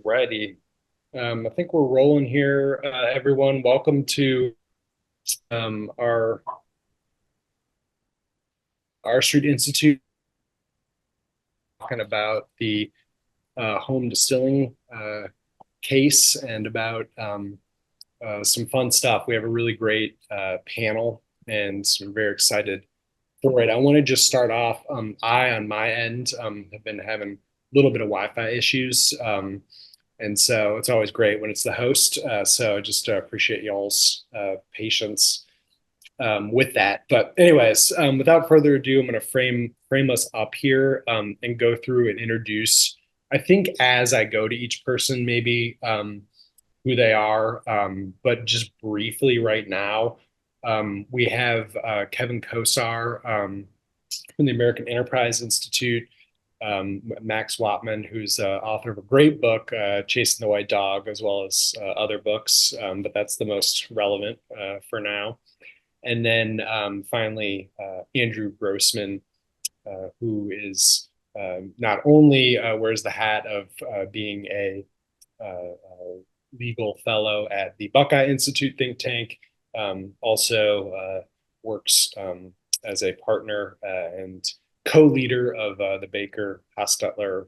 Alrighty. I think we're rolling here, everyone. Welcome to our Street Institute, talking about the home distilling case and about some fun stuff. We have a really great panel, and so we're very excited for it. I want to just start off. On my end, have been having a little bit of Wi-Fi issues. And so it's always great when it's the host. So I just appreciate y'all's patience with that. But anyways, without further ado, I'm going to frame us up here and go through and introduce. I think as I go to each person, maybe who they are, but just briefly right now, we have Kevin Kosar from the American Enterprise Institute, Max Wattman, who's author of a great book, Chasing the White Dog, as well as other books, but that's the most relevant for now. And then finally, Andrew Grossman, who is not only wears the hat of being a legal fellow at the Buckeye Institute think tank, also works as a partner and co-leader of the Baker Hostetler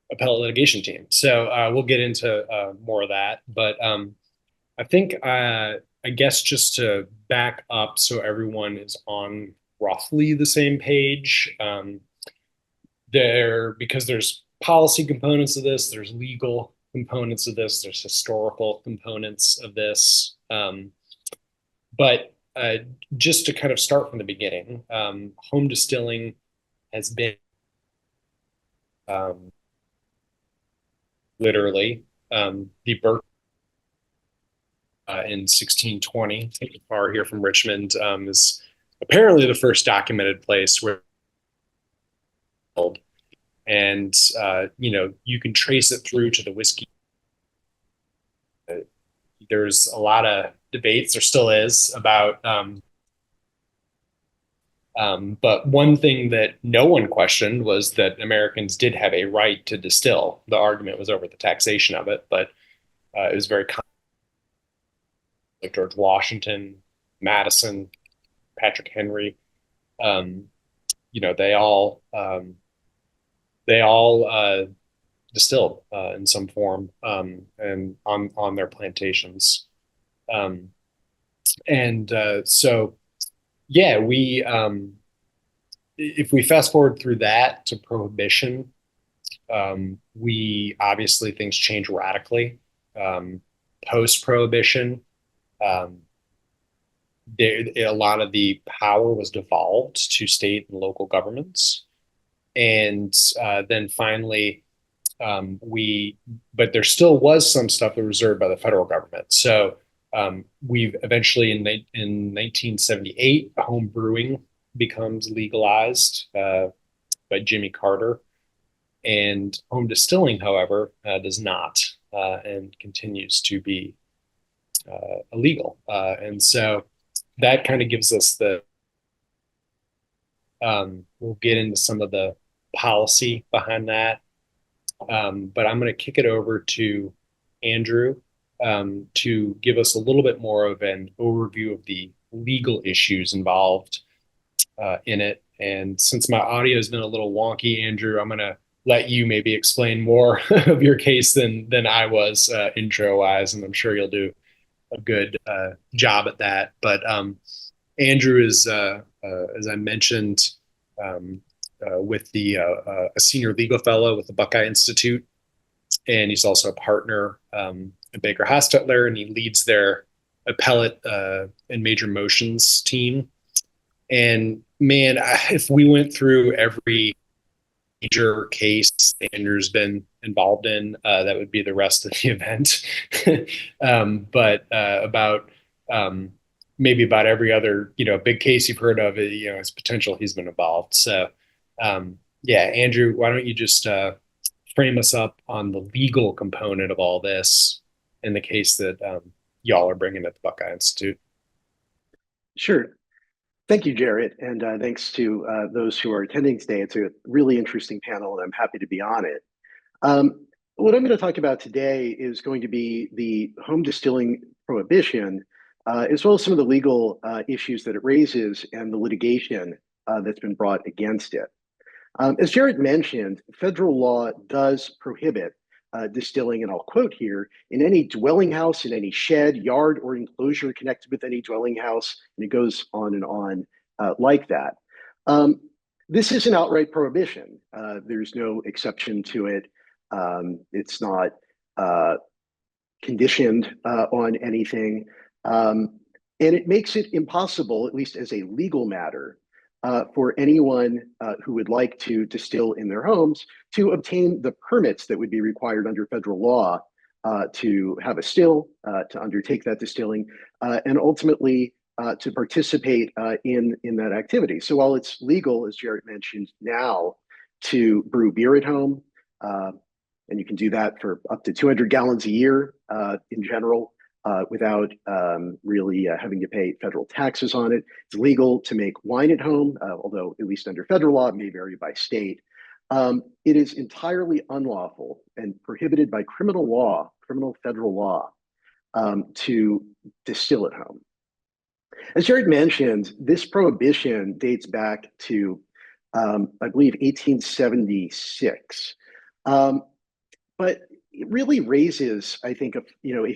appellate litigation team. So we'll get into more of that. But I think, I guess just to back up so everyone is on roughly the same page, because there's policy components of this, there's legal components of this, there's historical components of this. But just to kind of start from the beginning, home distilling has been literally the birth in 1620, far here from Richmond, is apparently the first documented place where, and you can trace it through to the whiskey. There's a lot of debates, there still is, about but one thing that no one questioned was that Americans did have a right to distill. The argument was over the taxation of it, but it was very common. Like George Washington, Madison, Patrick Henry, they all distilled in some form, and on their plantations. So yeah, if we fast forward through that to Prohibition, we obviously things change radically. Post Prohibition, a lot of the power was devolved to state and local governments, and then finally, but there still was some stuff that was reserved by the federal government. So we've eventually in 1978, home brewing becomes legalized by Jimmy Carter, and home distilling, however, does not, and continues to be illegal. And so that kind of gives us we'll get into some of the policy behind that. But I'm going to kick it over to Andrew to give us a little bit more of an overview of the legal issues involved in it. And since my audio has been a little wonky, Andrew, I'm going to let you maybe explain more of your case than I was intro wise, and I'm sure you'll do a good job at that. But Andrew is, as I mentioned, with a senior legal fellow with the Buckeye Institute, and he's also a partner at Baker Hostetler, and he leads their appellate and major motions team. And man, if we went through every major case Andrew's been involved in, that would be the rest of the event. But about maybe about every other big case you've heard of, it's potential he's been involved. So yeah, Andrew, why don't you just frame us up on the legal component of all this in the case that y'all are bringing at the Buckeye Institute? Sure. Thank you, Jarrett, and thanks to those who are attending today. It's a really interesting panel, and I'm happy to be on it. What I'm going to talk about today is going to be the home distilling prohibition, as well as some of the legal issues that it raises and the litigation that's been brought against it. As Jared mentioned, federal law does prohibit distilling, and I'll quote here, in any dwelling house, in any shed, yard, or enclosure connected with any dwelling house, and it goes on and on like that. Um, this is an outright prohibition. There's no exception to it. It's not uh, conditioned on anything. And it makes it impossible, at least as a legal matter, for anyone who would like to distill in their homes to obtain the permits that would be required under federal law to have a still, to undertake that distilling, and ultimately to participate in that activity. So while it's legal, as Jared mentioned, now to brew beer at home, uh, and you can do that for up to 200 gallons a year in general without really having to pay federal taxes on it. It's legal to make wine at home, although at least under federal law, it may vary by state. It is entirely unlawful and prohibited by criminal law, criminal federal law, to distill at home. As Jared mentioned, this prohibition dates back to, I believe, 1876. But it really raises, I think, a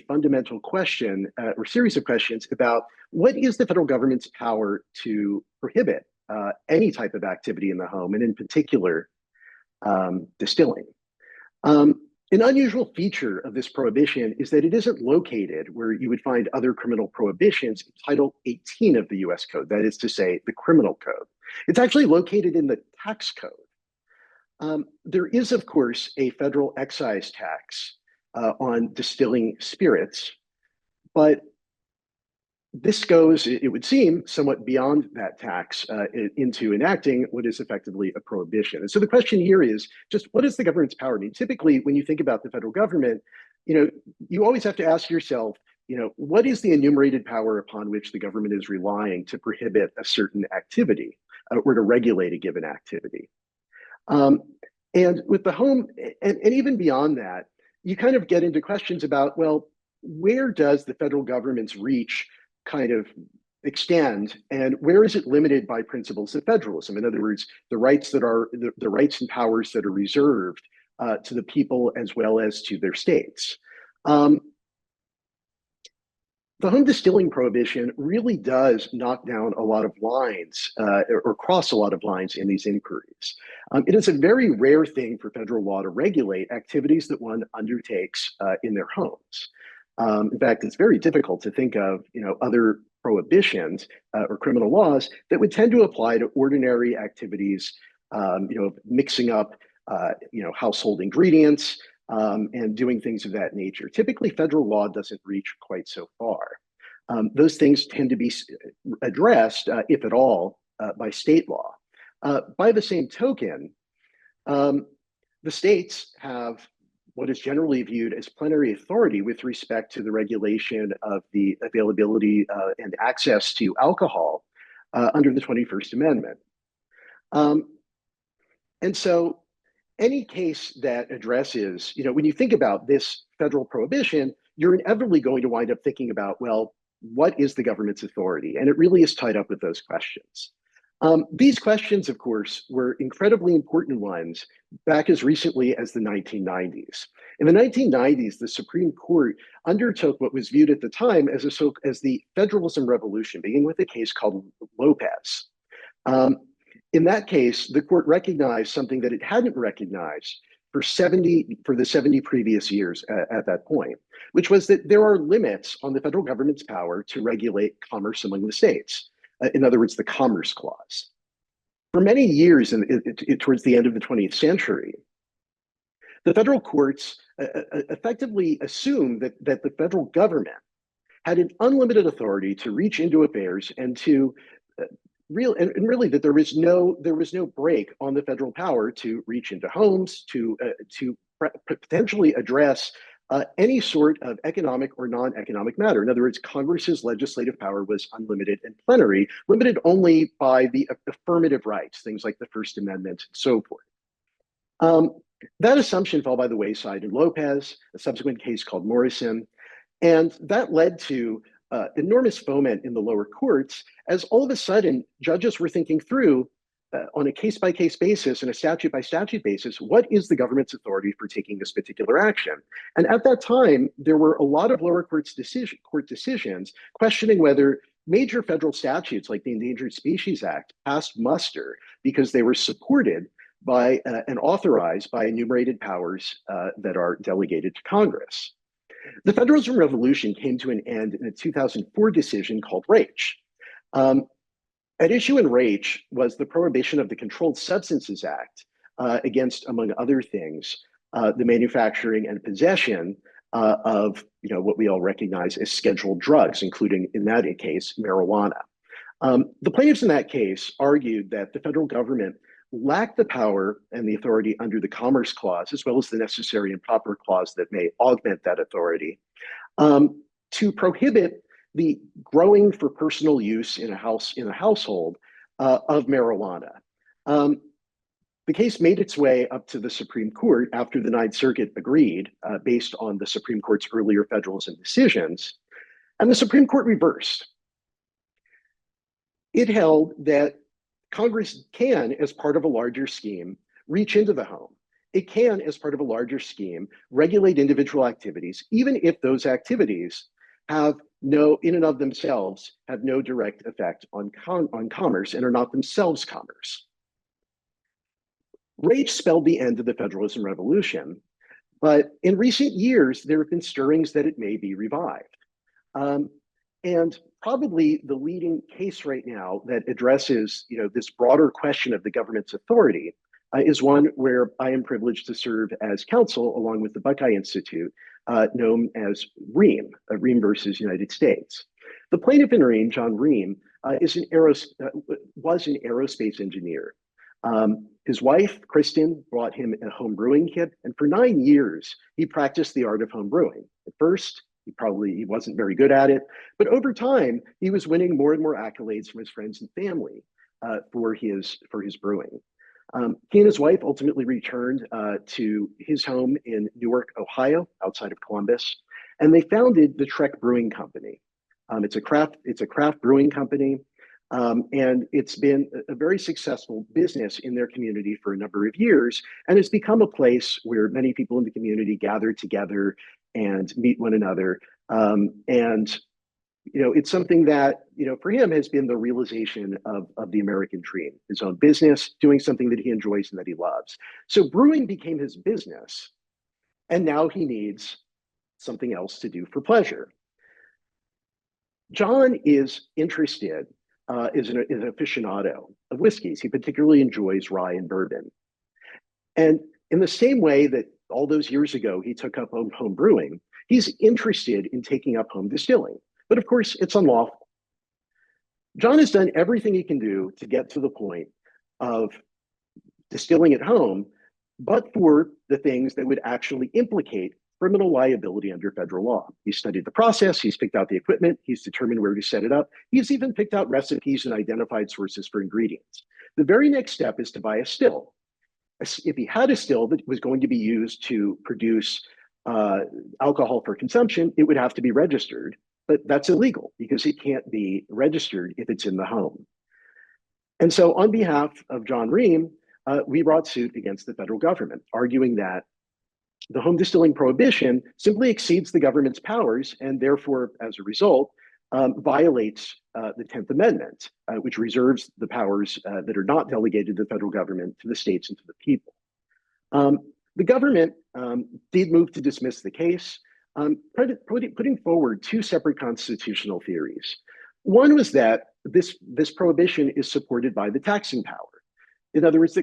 fundamental question or series of questions about what is the federal government's power to prohibit any type of activity in the home, and in particular, distilling. An unusual feature of this prohibition is that it isn't located where you would find other criminal prohibitions in Title 18 of the US Code, that is to say, the criminal code. It's actually located in the tax code. There is, of course, a federal excise tax on distilling spirits, but this goes, it would seem, somewhat beyond that tax into enacting what is effectively a prohibition. And so the question here is just what is the government's power? I mean, typically, when you think about the federal government, you always have to ask yourself, what is the enumerated power upon which the government is relying to prohibit a certain activity or to regulate a given activity? And with the home, and even beyond that, you kind of get into questions about, well, where does the federal government's reach kind of extend, and where is it limited by principles of federalism? In other words, the rights that are the rights and powers that are reserved to the people as well as to their states. The home distilling prohibition really does knock down a lot of lines or cross a lot of lines in these inquiries. It is a very rare thing for federal law to regulate activities that one undertakes in their homes. In fact, it's very difficult to think of other prohibitions or criminal laws that would tend to apply to ordinary activities, mixing up household ingredients, and doing things of that nature. Typically, federal law doesn't reach quite so far. Those things tend to be addressed, if at all, by state law. By the same token, the states have what is generally viewed as plenary authority with respect to the regulation of the availability and access to alcohol under the 21st Amendment. And so any case that addresses, when you think about this federal prohibition, you're inevitably going to wind up thinking about, well, what is the government's authority? And it really is tied up with those questions. These questions, of course, were incredibly important ones back as recently as the 1990s. In the 1990s, the Supreme Court undertook what was viewed at the time as the federalism revolution, beginning with a case called Lopez. In that case, the court recognized something that it hadn't recognized for the 70 previous years at that point, which was that there are limits on the federal government's power to regulate commerce among the states. In other words, the Commerce Clause. For many years, towards the end of the 20th century, the federal courts effectively assumed that the federal government had an unlimited authority to reach into affairs and to really that there was no break on the federal power to reach into homes, to potentially address any sort of economic or non-economic matter. In other words, Congress's legislative power was unlimited and plenary, limited only by the affirmative rights, things like the First Amendment and so forth. That assumption fell by the wayside in Lopez, a subsequent case called Morrison, and that led to enormous foment in the lower courts as all of a sudden judges were thinking through on a case by case basis and a statute by statute basis, what is the government's authority for taking this particular action? And at that time, there were a lot of lower court decisions questioning whether major federal statutes like the Endangered Species Act passed muster because they were supported by and authorized by enumerated powers that are delegated to Congress. The Federalism Revolution came to an end in a 2004 decision called Raich. Um, at issue in Raich was the prohibition of the Controlled Substances Act against, among other things, the manufacturing and possession of what we all recognize as scheduled drugs, including, in that case, marijuana. The plaintiffs in that case argued that the federal government lacked the power and the authority under the Commerce Clause, as well as the necessary and proper clause that may augment that authority, to prohibit the growing for personal use in a household of marijuana. The case made its way up to the Supreme Court after the Ninth Circuit agreed, based on the Supreme Court's earlier federalism decisions, and the Supreme Court reversed. It held that Congress can, as part of a larger scheme, reach into the home. It can, as part of a larger scheme, regulate individual activities, even if those activities have in and of themselves, have no direct effect on commerce and are not themselves commerce. Raich spelled the end of the Federalism Revolution, but in recent years, there have been stirrings that it may be revived. And probably the leading case right now that addresses this broader question of the government's authority is one where I am privileged to serve as counsel along with the Buckeye Institute, known as Ream, Ream versus United States. The plaintiff in Ream, John Ream, was an aerospace engineer. His wife, Kristen, brought him a home brewing kit, and for 9 years, he practiced the art of home brewing. At first, he wasn't very good at it, but over time, he was winning more and more accolades from his friends and family for his brewing. He and his wife ultimately returned to his home in Newark, Ohio, outside of Columbus, and they founded the Trek Brewing Company. It's a craft brewing company, and it's been a very successful business in their community for a number of years, and it's become a place where many people in the community gather together and meet one another. And it's something that, for him has been the realization of the American dream, his own business, doing something that he enjoys and that he loves. So brewing became his business, and now he needs something else to do for pleasure. John is interested, is an aficionado of whiskeys. He particularly enjoys rye and bourbon. And in the same way that all those years ago he took up home brewing, he's interested in taking up home distilling. But of course, it's unlawful. John has done everything he can do to get to the point of distilling at home, but for the things that would actually implicate criminal liability under federal law. He's studied the process, he's picked out the equipment, he's determined where to set it up, he's even picked out recipes and identified sources for ingredients. The very next step is to buy a still. If he had a still that was going to be used to produce alcohol for consumption, it would have to be registered, but that's illegal because it can't be registered if it's in the home. And so on behalf of John Ream, we brought suit against the federal government, arguing that the home distilling prohibition simply exceeds the government's powers and therefore, as a result, violates the 10th Amendment, which reserves the powers that are not delegated to the federal government to the states and to the people. The government did move to dismiss the case, putting forward two separate constitutional theories. One was that this prohibition is supported by the taxing power. In other words,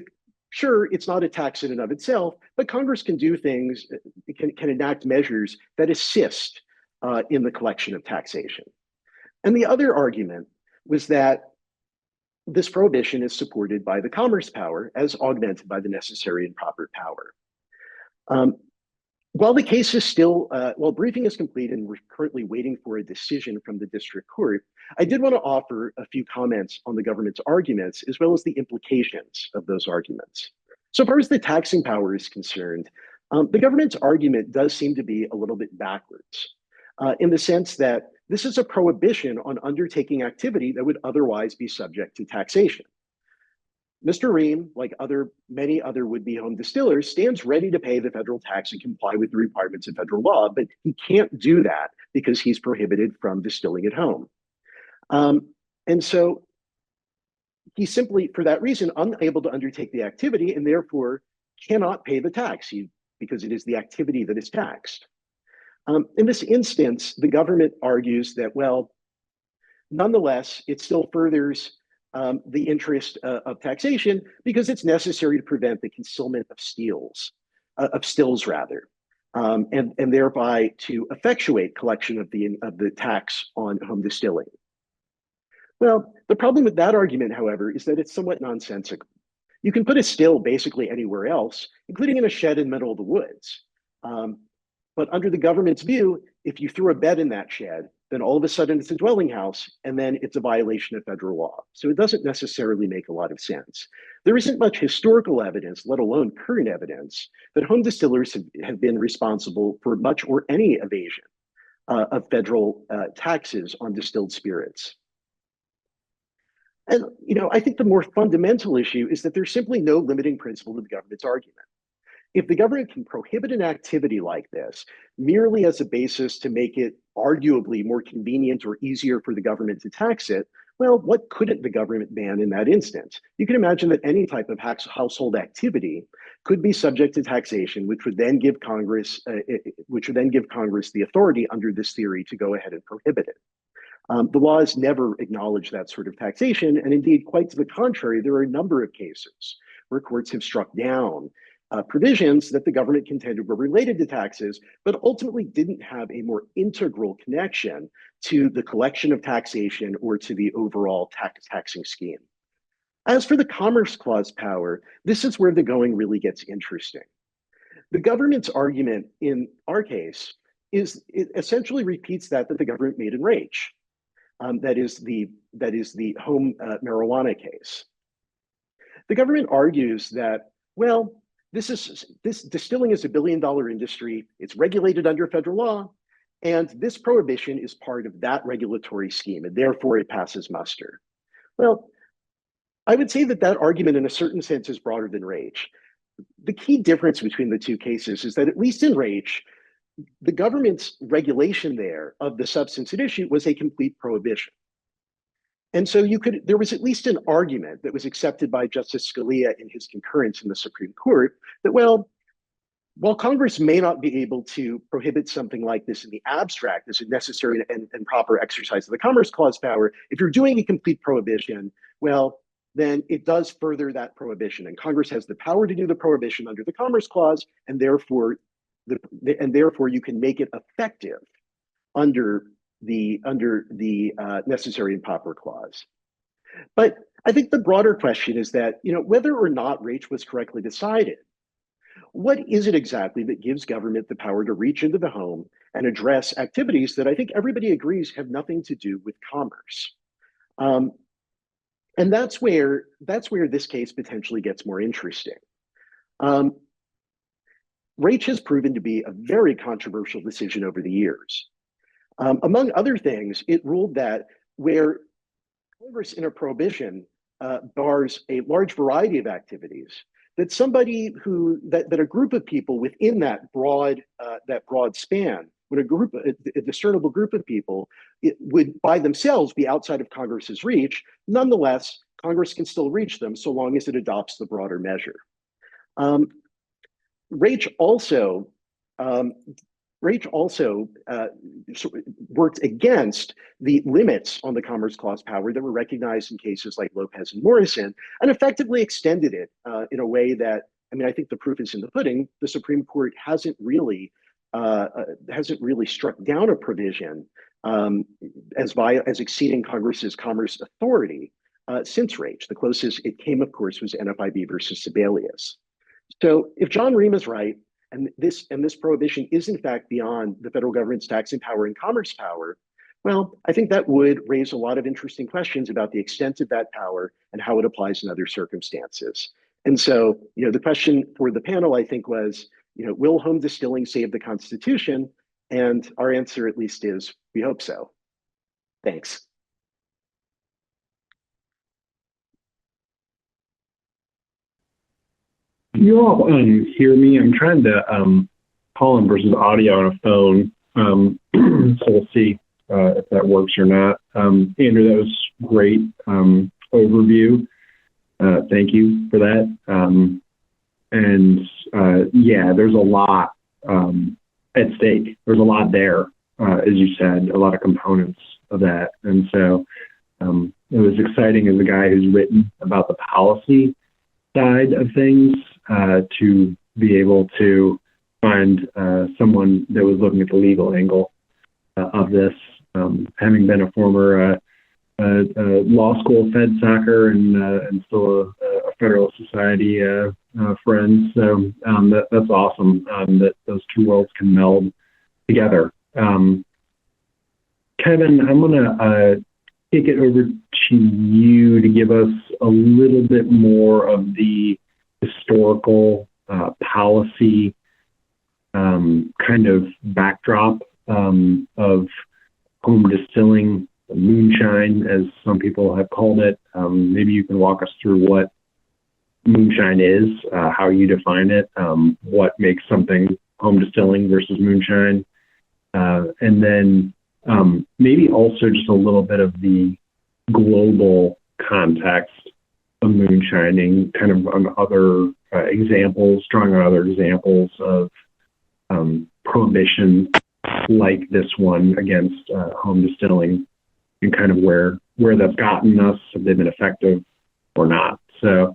sure, it's not a tax in and of itself, but Congress can do things, can enact measures that assist in the collection of taxation. And the other argument was that this prohibition is supported by the commerce power as augmented by the necessary and proper power. While the case is still, while briefing is complete and we're currently waiting for a decision from the district court, I did want to offer a few comments on the government's arguments as well as the implications of those arguments. So far as the taxing power is concerned, the government's argument does seem to be a little bit backwards in the sense that this is a prohibition on undertaking activity that would otherwise be subject to taxation. Mr. Ream, like many other would-be home distillers, stands ready to pay the federal tax and comply with the requirements of federal law, but he can't do that because he's prohibited from distilling at home. And so he's simply, for that reason, unable to undertake the activity and therefore cannot pay the tax because it is the activity that is taxed. In this instance, the government argues that, well, nonetheless, it still furthers the interest of taxation because it's necessary to prevent the concealment of stills rather, and thereby to effectuate collection of the tax on home distilling. Well, the problem with that argument, however, is that it's somewhat nonsensical. You can put a still basically anywhere else, including in a shed in the middle of the woods. But under the government's view, if you threw a bed in that shed, then all of a sudden it's a dwelling house, and then it's a violation of federal law. So it doesn't necessarily make a lot of sense. There isn't much historical evidence, let alone current evidence, that home distillers have been responsible for much or any evasion of federal taxes on distilled spirits. And I think the more fundamental issue is that there's simply no limiting principle to the government's argument. If the government can prohibit an activity like this merely as a basis to make it arguably more convenient or easier for the government to tax it, well, what couldn't the government ban in that instance? You can imagine that any type of household activity could be subject to taxation, which would then give Congress, the authority under this theory to go ahead and prohibit it. The laws never acknowledge that sort of taxation, and indeed, quite to the contrary, there are a number of cases where courts have struck down provisions that the government contended were related to taxes, but ultimately didn't have a more integral connection to the collection of taxation or to the overall taxing scheme. As for the Commerce Clause power, this is where the going really gets interesting. The government's argument in our case is it essentially repeats that the government made in Raich. That is the home marijuana case. The government argues that, well, this distilling is $1 billion industry. It's regulated under federal law, and this prohibition is part of that regulatory scheme, and therefore it passes muster. Well, I would say that argument in a certain sense is broader than Raich. The key difference between the two cases is that at least in Raich, the government's regulation there of the substance at issue was a complete prohibition. And so there was at least an argument that was accepted by Justice Scalia in his concurrence in the Supreme Court that, well, while Congress may not be able to prohibit something like this in the abstract as a necessary and proper exercise of the Commerce Clause power, if you're doing a complete prohibition, well, then it does further that prohibition. And Congress has the power to do the prohibition under the Commerce Clause, and therefore you can make it effective under the necessary and proper clause. But I think the broader question is that, whether or not Raich was correctly decided, what is it exactly that gives government the power to reach into the home and address activities that I think everybody agrees have nothing to do with commerce? And that's where this case potentially gets more interesting. Raich has proven to be a very controversial decision over the years. Among other things, it ruled that where Congress in a prohibition bars a large variety of activities, that a group of people within that broad span, when a discernible group of people, it would by themselves be outside of Congress's reach, nonetheless, Congress can still reach them so long as it adopts the broader measure. Raich also worked against the limits on the Commerce Clause power that were recognized in cases like Lopez and Morrison, and effectively extended it in a way that, I think the proof is in the pudding. The Supreme Court hasn't really struck down a provision as exceeding Congress's commerce authority since Raich. The closest it came, of course, was NFIB versus Sebelius. So if John Ream is right, and this prohibition is in fact beyond the federal government's taxing power and commerce power, well, I think that would raise a lot of interesting questions about the extent of that power and how it applies in other circumstances. And so, the question for the panel, I think, was, will home distilling save the Constitution? And our answer, at least, is we hope so. Thanks. Can you all hear me? I'm trying to call in versus audio on a phone. So we'll see if that works or not. Andrew, that was great overview. Thank you for that. Yeah, there's a lot at stake. There's a lot there, as you said, a lot of components of that. And so it was exciting as a guy who's written about the policy side of things to be able to find someone that was looking at the legal angle of this. Having been a former law school Fed soccer and still a Federalist Society friend, so that's awesome that those two worlds can meld together. Kevin, I'm going to kick it over to you to give us a little bit more of the historical policy kind of backdrop of home distilling, moonshine, as some people have called it. Maybe you can walk us through what moonshine is, how you define it, what makes something home distilling versus moonshine, and then maybe also just a little bit of the global context of moonshining, kind of on other examples, drawing on other examples of prohibition like this one against home distilling, and kind of where that's gotten us, if they've been effective or not. So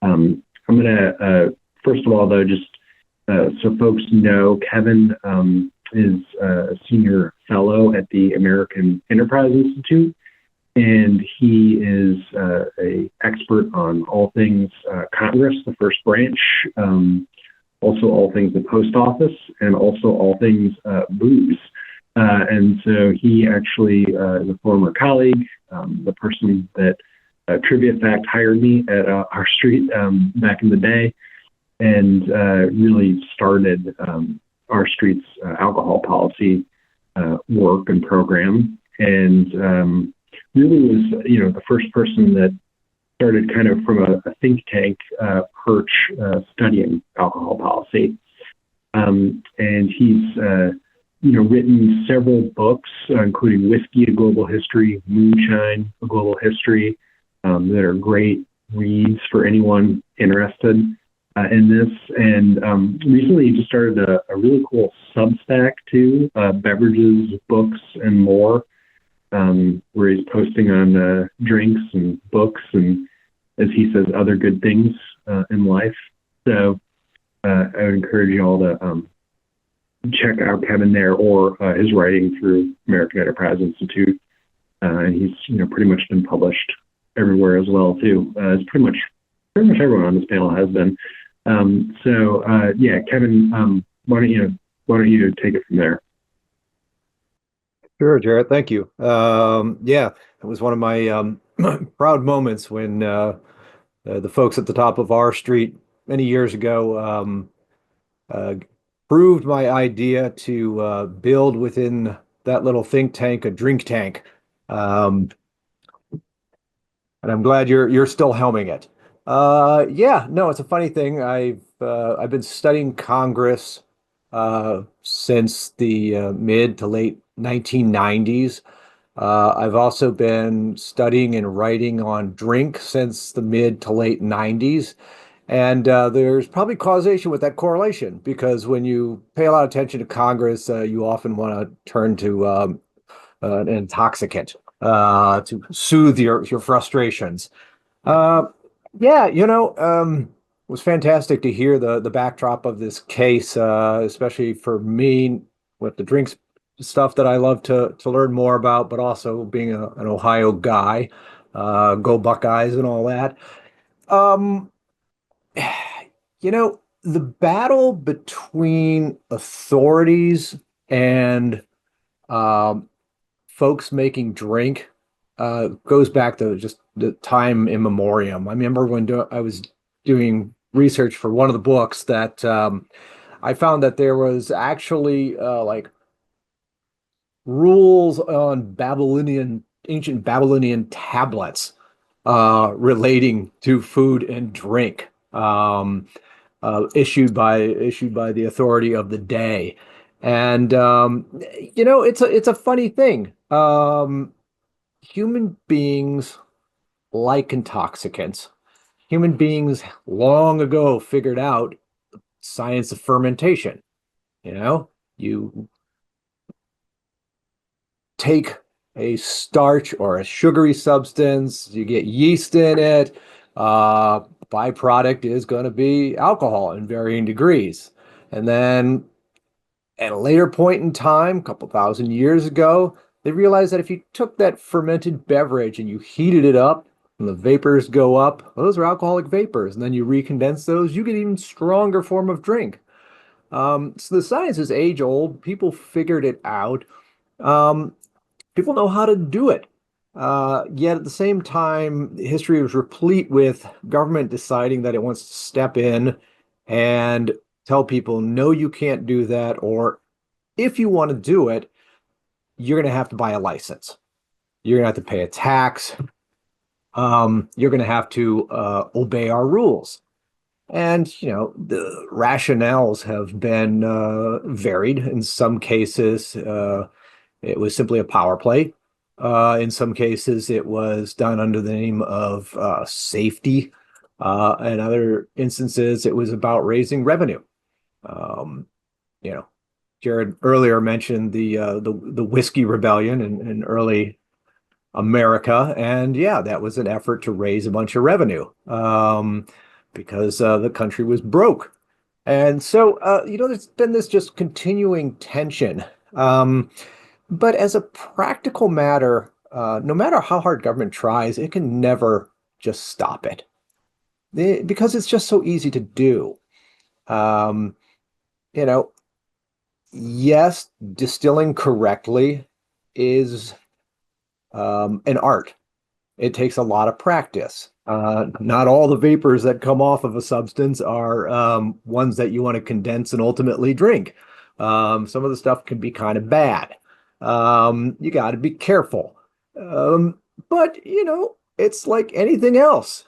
I'm going to, first of all, though, just so folks know, Kevin is a senior fellow at the American Enterprise Institute, and he is a expert on all things Congress, the first branch, also all things the post office, and also all things booze. And so he actually is a former colleague, the person that Trivia Fact hired me at our street back in the day, and really started our street's alcohol policy work and program, and really was, the first person that started kind of from a think tank perch studying alcohol policy. And he's, written several books, including Whiskey, A Global History, Moonshine, A Global History, that are great reads for anyone interested in this. And recently he just started a really cool Substack too, Beverages, Books, and More, where he's posting on drinks and books and, as he says, other good things in life. So I would encourage you all to check out Kevin there, or his writing through American Enterprise Institute. And he's pretty much been published everywhere as well too. As pretty much everyone on this panel has been. Yeah, Kevin, why don't you take it from there? Sure, Jarrett. Thank you. Yeah, it was one of my proud moments when the folks at the top of our street many years ago proved my idea to build within that little think tank a drink tank. And I'm glad you're still helming it. Yeah, no, it's a funny thing. I've been studying Congress since the mid to late 1990s. I've also been studying and writing on drink since the mid to late 90s. And there's probably causation with that correlation, because when you pay a lot of attention to Congress, you often want to turn to an intoxicant to soothe your frustrations. Yeah, it was fantastic to hear the backdrop of this case, especially for me with the drinks stuff that I love to learn more about, but also being an Ohio guy, go Buckeyes and all that. The battle between authorities and folks making drink goes back to just the time immemorial. I remember when I was doing research for one of the books that I found that there was actually like rules on ancient Babylonian tablets relating to food and drink, issued by the authority of the day. And it's a funny thing. Human beings like intoxicants. Human beings long ago figured out science of fermentation. You take a starch or a sugary substance, you get yeast in it. Byproduct is going to be alcohol in varying degrees. And then at a later point in time, a couple thousand years ago, they realized that if you took that fermented beverage and you heated it up and the vapors go up, well, those are alcoholic vapors. And then you recondense those, you get an even stronger form of drink. So the science is age old. People figured it out. People know how to do it. Yet at the same time, history was replete with government deciding that it wants to step in and tell people, no, you can't do that. Or if you want to do it, you're going to have to buy a license. You're going to have to pay a tax. You're going to have to obey our rules. And, the rationales have been varied. In some cases, it was simply a power play. In some cases, it was done under the name of safety. In other instances, it was about raising revenue. Jared earlier mentioned the whiskey rebellion in early America, and yeah, that was an effort to raise a bunch of revenue because the country was broke. And so, there's been this just continuing tension. But as a practical matter, no matter how hard government tries, it can never just stop it because it's just so easy to do. Um, you know, yes, distilling correctly is an art. It takes a lot of practice. Not all the vapors that come off of a substance are ones that you want to condense and ultimately drink. Some of the stuff can be kind of bad. You got to be careful. But, it's like anything else.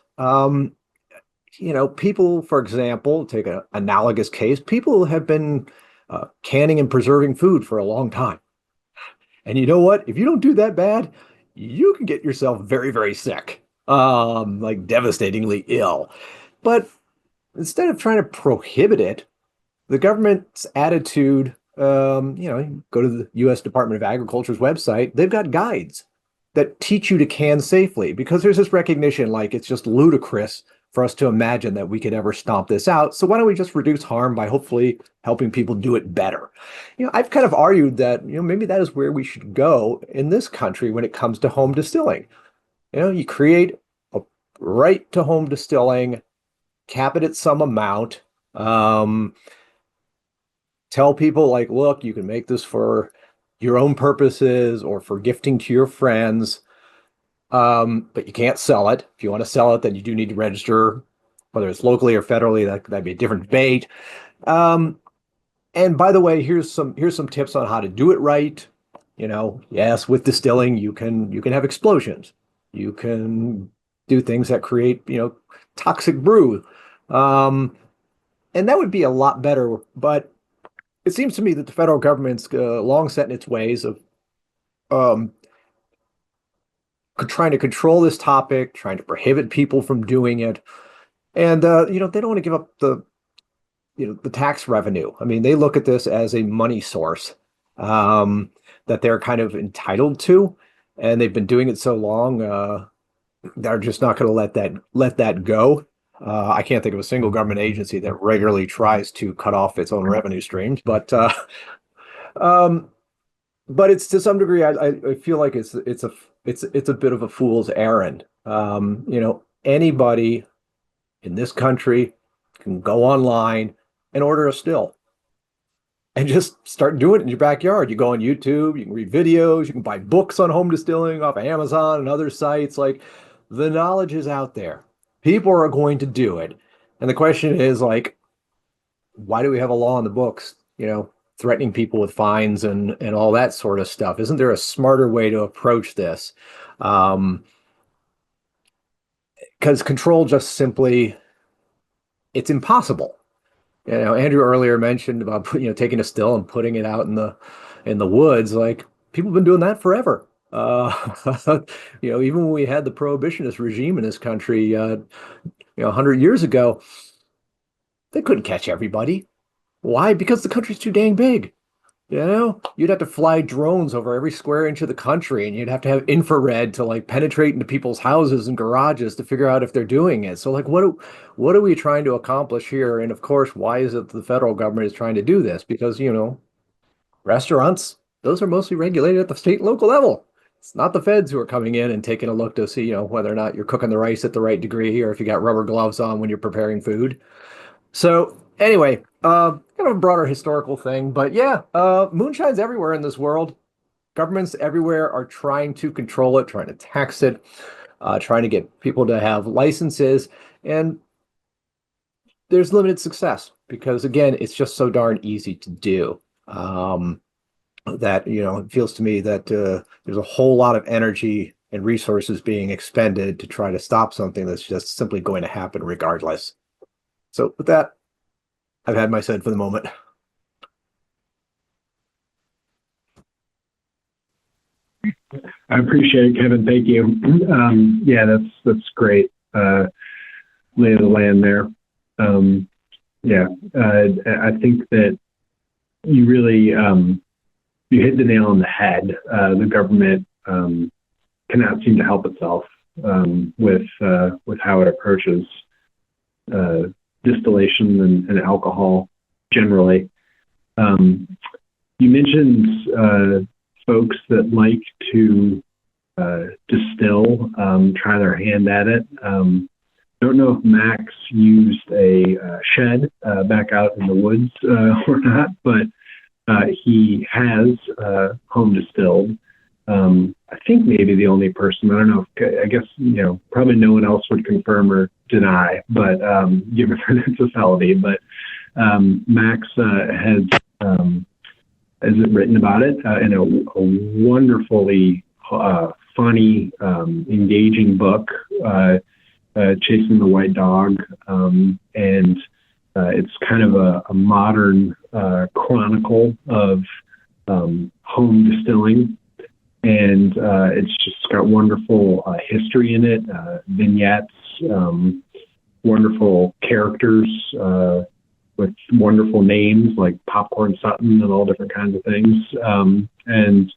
People, for example, take an analogous case, people have been canning and preserving food for a long time. And you know what? If you don't do that bad, you can get yourself very, very sick, like devastatingly ill. But instead of trying to prohibit it, the government's attitude, you go to the U.S. Department of Agriculture's website, they've got guides that teach you to can safely because there's this recognition like it's just ludicrous for us to imagine that we could ever stomp this out. So why don't we just reduce harm by hopefully helping people do it better? I've kind of argued that, maybe that is where we should go in this country when it comes to home distilling. You create a right to home distilling, cap it at some amount, tell people like, look, you can make this for your own purposes or for gifting to your friends. But you can't sell it. If you want to sell it, then you do need to register, whether it's locally or federally. That'd be a different debate. And by the way, here's some tips on how to do it right. Yes, with distilling, you can have explosions. You can do things that create, toxic brew. And that would be a lot better. But it seems to me that the federal government's long set in its ways of trying to control this topic, trying to prohibit people from doing it. And, they don't want to give up the tax revenue. I mean, they look at this as a money source that they're kind of entitled to. And they've been doing it so long, they're just not going to let that go. I can't think of a single government agency that regularly tries to cut off its own revenue streams, but it's to some degree, I feel like it's a bit of a fool's errand. Anybody in this country can go online and order a still and just start doing it in your backyard. You go on YouTube, you can read videos, you can buy books on home distilling off of Amazon and other sites. Like the knowledge is out there. People are going to do it. And the question is like, why do we have a law in the books, threatening people with fines and all that sort of stuff? Isn't there a smarter way to approach this? Because control just simply, it's impossible. Andrew earlier mentioned about taking a still and putting it out in the woods. Like people have been doing that forever. Even when we had the prohibitionist regime in this country, 100 years ago, they couldn't catch everybody. Why? Because the country's too dang big. You'd have to fly drones over every square inch of the country, and you'd have to have infrared to like penetrate into people's houses and garages to figure out if they're doing it. So like, what are we trying to accomplish here? And of course, why is it the federal government is trying to do this? Because, restaurants, those are mostly regulated at the state and local level. It's not the feds who are coming in and taking a look to see, whether or not you're cooking the rice at the right degree or if you got rubber gloves on when you're preparing food. So anyway, kind of a broader historical thing, but yeah, moonshine's everywhere in this world. Governments everywhere are trying to control it, trying to tax it, trying to get people to have licenses, and there's limited success because again, it's just so darn easy to do. That it feels to me that there's a whole lot of energy and resources being expended to try to stop something that's just simply going to happen regardless. So with that, I've had my said for the moment. I appreciate it, Kevin. Thank you. Yeah, that's great. Lay of the land there. I think that you really you hit the nail on the head. The government cannot seem to help itself with how it approaches distillation and alcohol generally. You mentioned folks that like to distill, try their hand at it. Don't know if Max used a shed back out in the woods or not, but he has home distilled. I think maybe the only person, I don't know, I guess, probably no one else would confirm or deny, but given that it's a felony, but Max has written about it in a wonderfully funny, engaging book, Chasing the White Dog, and it's kind of a modern chronicle of home distilling. And it's just got wonderful history in it, vignettes, wonderful characters with wonderful names like Popcorn Sutton and all different kinds of things. And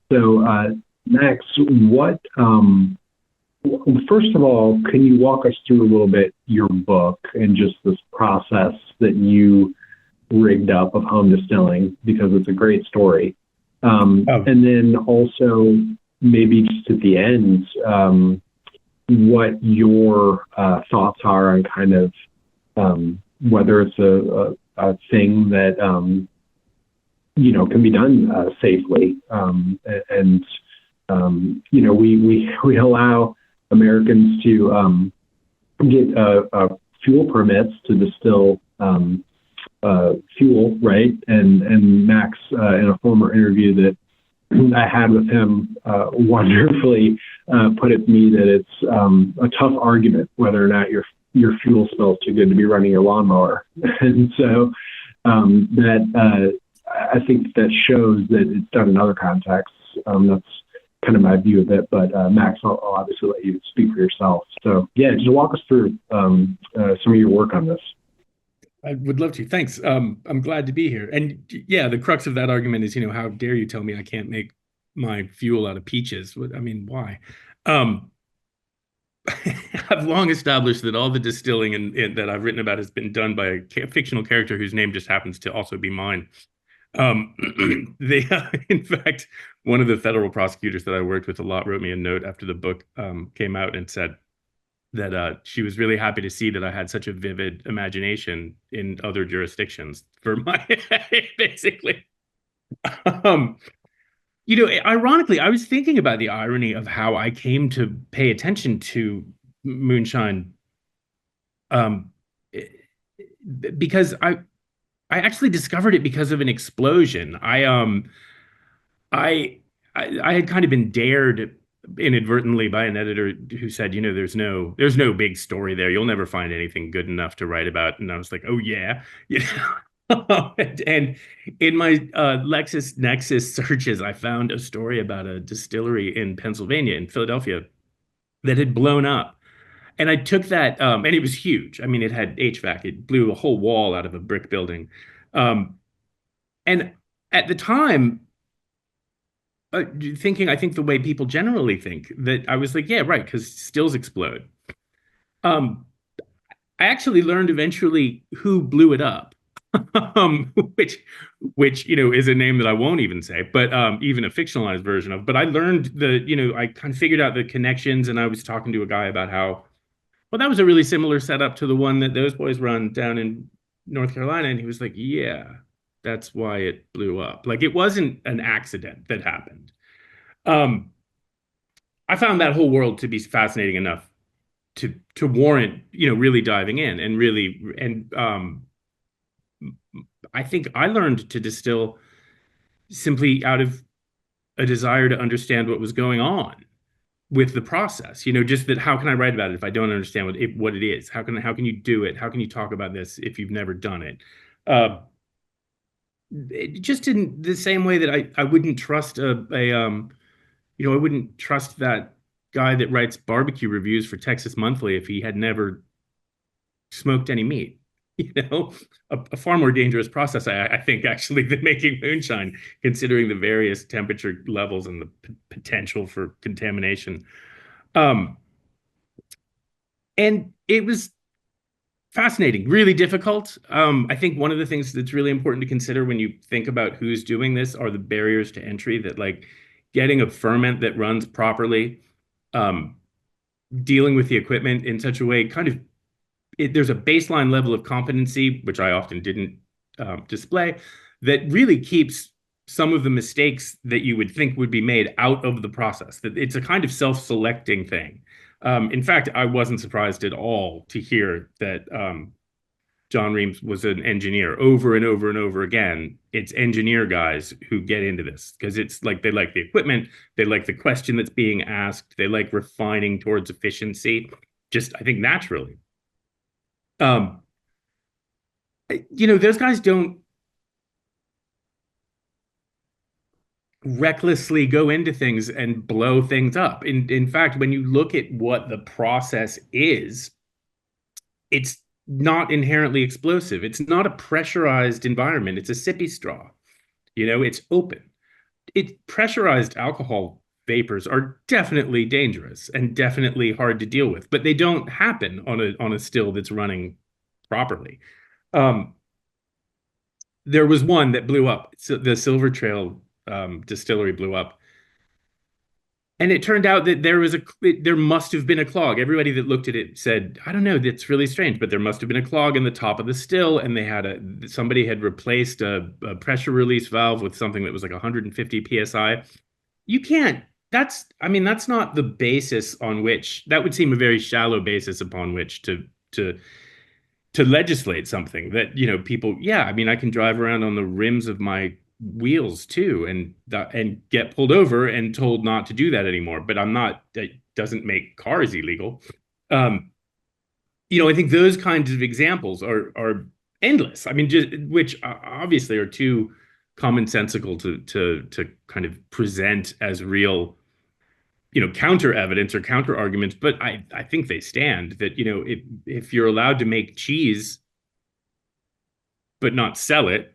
so, Max, first of all, can you walk us through a little bit your book and just this process that you rigged up of home distilling, because it's a great story. And then also maybe just at the end, what your thoughts are on kind of whether it's a thing that can be done safely, and we allow Americans to get fuel permits to distill fuel, right? And Max, in a former interview that I had with him, wonderfully put it to me that it's a tough argument whether or not your fuel smells too good to be running your lawnmower. And so that I think that shows that it's done in other contexts. That's kind of my view of it. But Max, I'll obviously let you speak for yourself. So yeah, just walk us through some of your work on this. I would love to. Thanks. I'm glad to be here. And yeah, the crux of that argument is, how dare you tell me I can't make my fuel out of peaches? I mean, why? I've long established that all the distilling that I've written about has been done by a fictional character whose name just happens to also be mine. In fact, one of the federal prosecutors that I worked with a lot wrote me a note after the book came out and said that she was really happy to see that I had such a vivid imagination in other jurisdictions for my basically. Ironically, I was thinking about the irony of how I came to pay attention to moonshine because I actually discovered it because of an explosion. I I had kind of been dared inadvertently by an editor who said, there's no big story there. You'll never find anything good enough to write about. And I was like, oh yeah, and in my LexisNexis searches, I found a story about a distillery in Pennsylvania, in Philadelphia, that had blown up. And I took that, and it was huge. I mean, it had HVAC. It blew a whole wall out of a brick building. Um, and at the time, thinking, I think the way people generally think, that I was like, yeah, right, because stills explode. Um, I actually learned eventually who blew it up, um, which is a name that I won't even say, but even a fictionalized version of. But I learned I kind of figured out the connections, and I was talking to a guy about how, well, that was a really similar setup to the one that those boys run down in North Carolina, and he was like, yeah, that's why it blew up. Like, it wasn't an accident that happened. I found that whole world to be fascinating enough to warrant, really diving in and really, and I think I learned to distill simply out of a desire to understand what was going on with the process. Just that, how can I write about it if I don't understand what it is? How can you do it? How can you talk about this if you've never done it? Just in the same way that I wouldn't trust I wouldn't trust that guy that writes barbecue reviews for Texas Monthly if he had never smoked any meat. A far more dangerous process, I think, actually, than making moonshine, considering the various temperature levels and the potential for contamination. And it was fascinating, really difficult. I think one of the things that's really important to consider when you think about who's doing this are the barriers to entry, that, like, getting a ferment that runs properly, dealing with the equipment in such a way, there's a baseline level of competency, which I often didn't display, that really keeps some of the mistakes that you would think would be made out of the process. That it's a kind of self-selecting thing. In fact, I wasn't surprised at all to hear that John Ream was an engineer. Over and over and over again, it's engineer guys who get into this because it's like they like the equipment, they like the question that's being asked, they like refining towards efficiency, just, I think, naturally. Those guys don't recklessly go into things and blow things up. In fact, when you look at what the process is, it's not inherently explosive. It's not a pressurized environment. It's a sippy straw. It's open. Pressurized alcohol vapors are definitely dangerous and definitely hard to deal with, but they don't happen on a still that's running properly. There was one that blew up. So the Silver Trail distillery blew up. And it turned out that there must have been a clog. Everybody that looked at it said, I don't know, that's really strange, but there must have been a clog in the top of the still, and somebody had replaced a pressure release valve with something that was like 150 psi. That's not the basis on which, that would seem a very shallow basis upon which to legislate something that, people, yeah, I can drive around on the rims of my wheels too and get pulled over and told not to do that anymore, but that doesn't make cars illegal. I think those kinds of examples are endless. Which obviously are too commonsensical to kind of present as real, counter evidence or counter arguments, but I think they stand that, if you're allowed to make cheese but not sell it,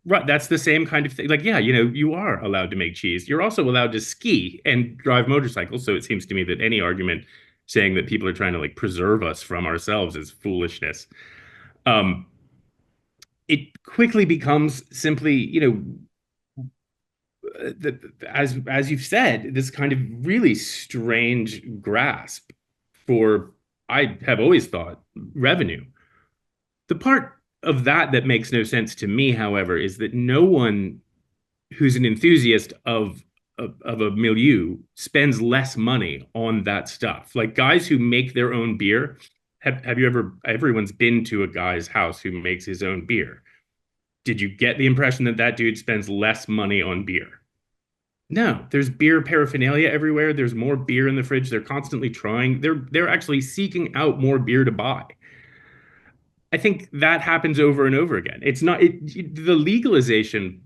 right, that's the same kind of thing. Like, yeah, you are allowed to make cheese. You're also allowed to ski and drive motorcycles. So it seems to me that any argument saying that people are trying to, like, preserve us from ourselves is foolishness. It quickly becomes simply, as you've said, this kind of really strange grasp for, I have always thought, revenue. The part of that makes no sense to me, however, is that no one who's an enthusiast of a milieu spends less money on that stuff. Like, guys who make their own beer have you ever, everyone's been to a guy's house who makes his own beer. Did you get the impression that that dude spends less money on beer? No, there's beer paraphernalia everywhere. There's more beer in the fridge. They're constantly trying. They're actually seeking out more beer to buy. I think that happens over and over again. It's not the legalization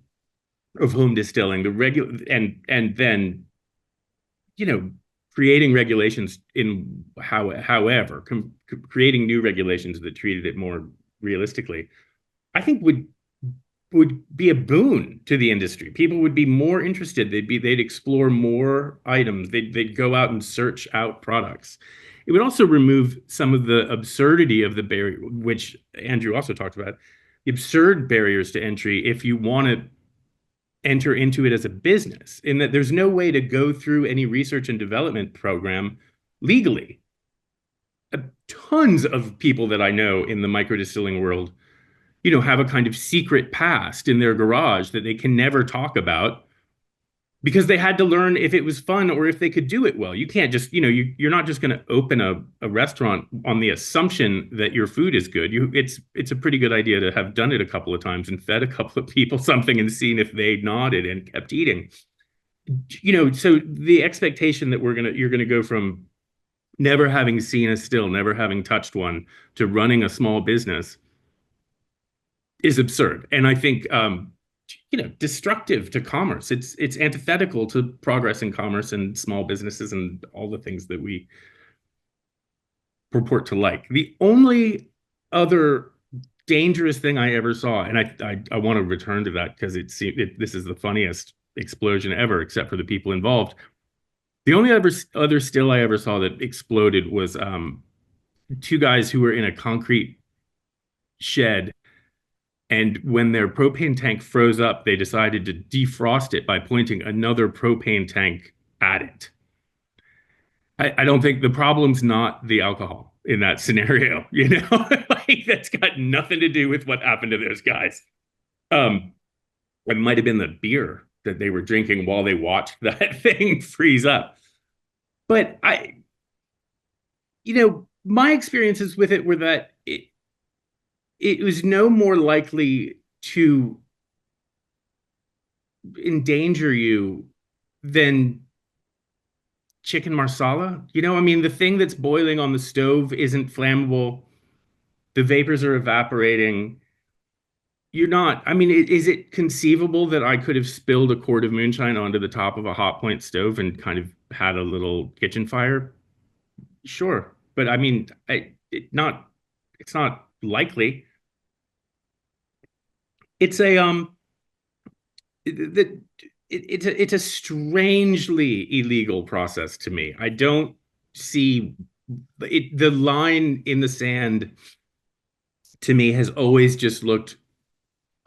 of home distilling, the regular and then creating regulations in however creating new regulations that treated it more realistically, I think would be a boon to the industry. People would be more interested. They'd explore more items. They'd go out and search out products. It would also remove some of the absurdity of the barrier, which Andrew also talked about, the absurd barriers to entry if you want to enter into it as a business, in that there's no way to go through any research and development program legally. Tons of people that I know in the microdistilling world, have a kind of secret past in their garage that they can never talk about because they had to learn if it was fun or if they could do it well. You can't just, you're not just going to open a restaurant on the assumption that your food is good. It's a pretty good idea to have done it a couple of times and fed a couple of people something and seen if they nodded and kept eating. So the expectation that you're going to go from never having seen a still, never having touched one, to running a small business is absurd. And I think, destructive to commerce. It's antithetical to progress in commerce and small businesses and all the things that we purport to like. The only other dangerous thing I ever saw, and I want to return to that because this is the funniest explosion ever, except for the people involved. The only other still I ever saw that exploded was two guys who were in a concrete shed. And when their propane tank froze up, they decided to defrost it by pointing another propane tank at it. I don't think the problem's not the alcohol in that scenario, like that's got nothing to do with what happened to those guys. It might have been the beer that they were drinking while they watched that thing freeze up. But my experiences with it were that it was no more likely to endanger you than chicken marsala. The thing that's boiling on the stove isn't flammable. The vapors are evaporating. Is it conceivable that I could have spilled a quart of moonshine onto the top of a hot point stove and kind of had a little kitchen fire? Sure. But it's not likely. It's a strangely illegal process to me. I don't see it. The line in the sand to me has always just looked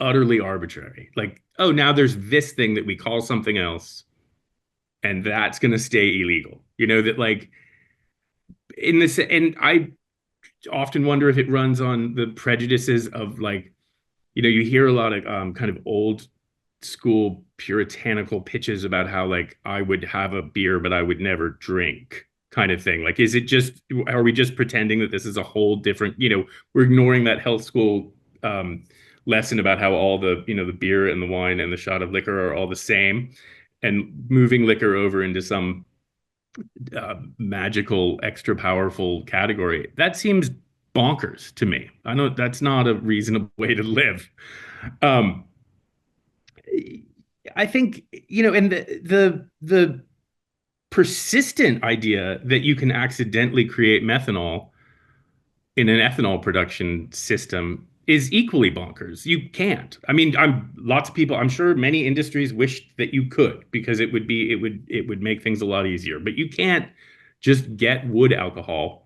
utterly arbitrary. Like, oh, now there's this thing that we call something else, and that's going to stay illegal. That like in this, and I often wonder if it runs on the prejudices of like, you hear a lot of kind of old school puritanical pitches about how like I would have a beer, but I would never drink kind of thing. Like, are we just pretending that this is a whole different, we're ignoring that health school lesson about how all the, the beer and the wine and the shot of liquor are all the same, and moving liquor over into some magical, extra powerful category. That seems bonkers to me. I know that's not a reasonable way to live. I think, and the persistent idea that you can accidentally create methanol in an ethanol production system is equally bonkers. You can't. Lots of people, I'm sure many industries wish that you could, because it would make things a lot easier. But you can't just get wood alcohol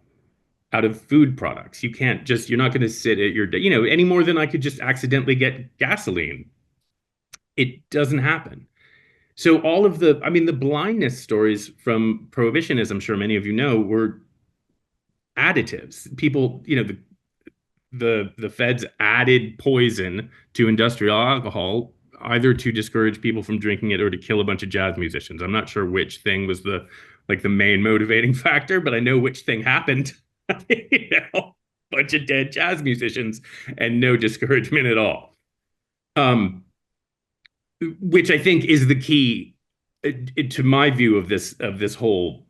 out of food products. You're not going to sit at your, any more than I could just accidentally get gasoline. It doesn't happen. So all of the blindness stories from Prohibition, as I'm sure many of you know, were additives. People, the feds added poison to industrial alcohol, either to discourage people from drinking it or to kill a bunch of jazz musicians. I'm not sure which thing was the main motivating factor, but I know which thing happened. You know, bunch of dead jazz musicians and no discouragement at all. Which I think is the key to my view of this whole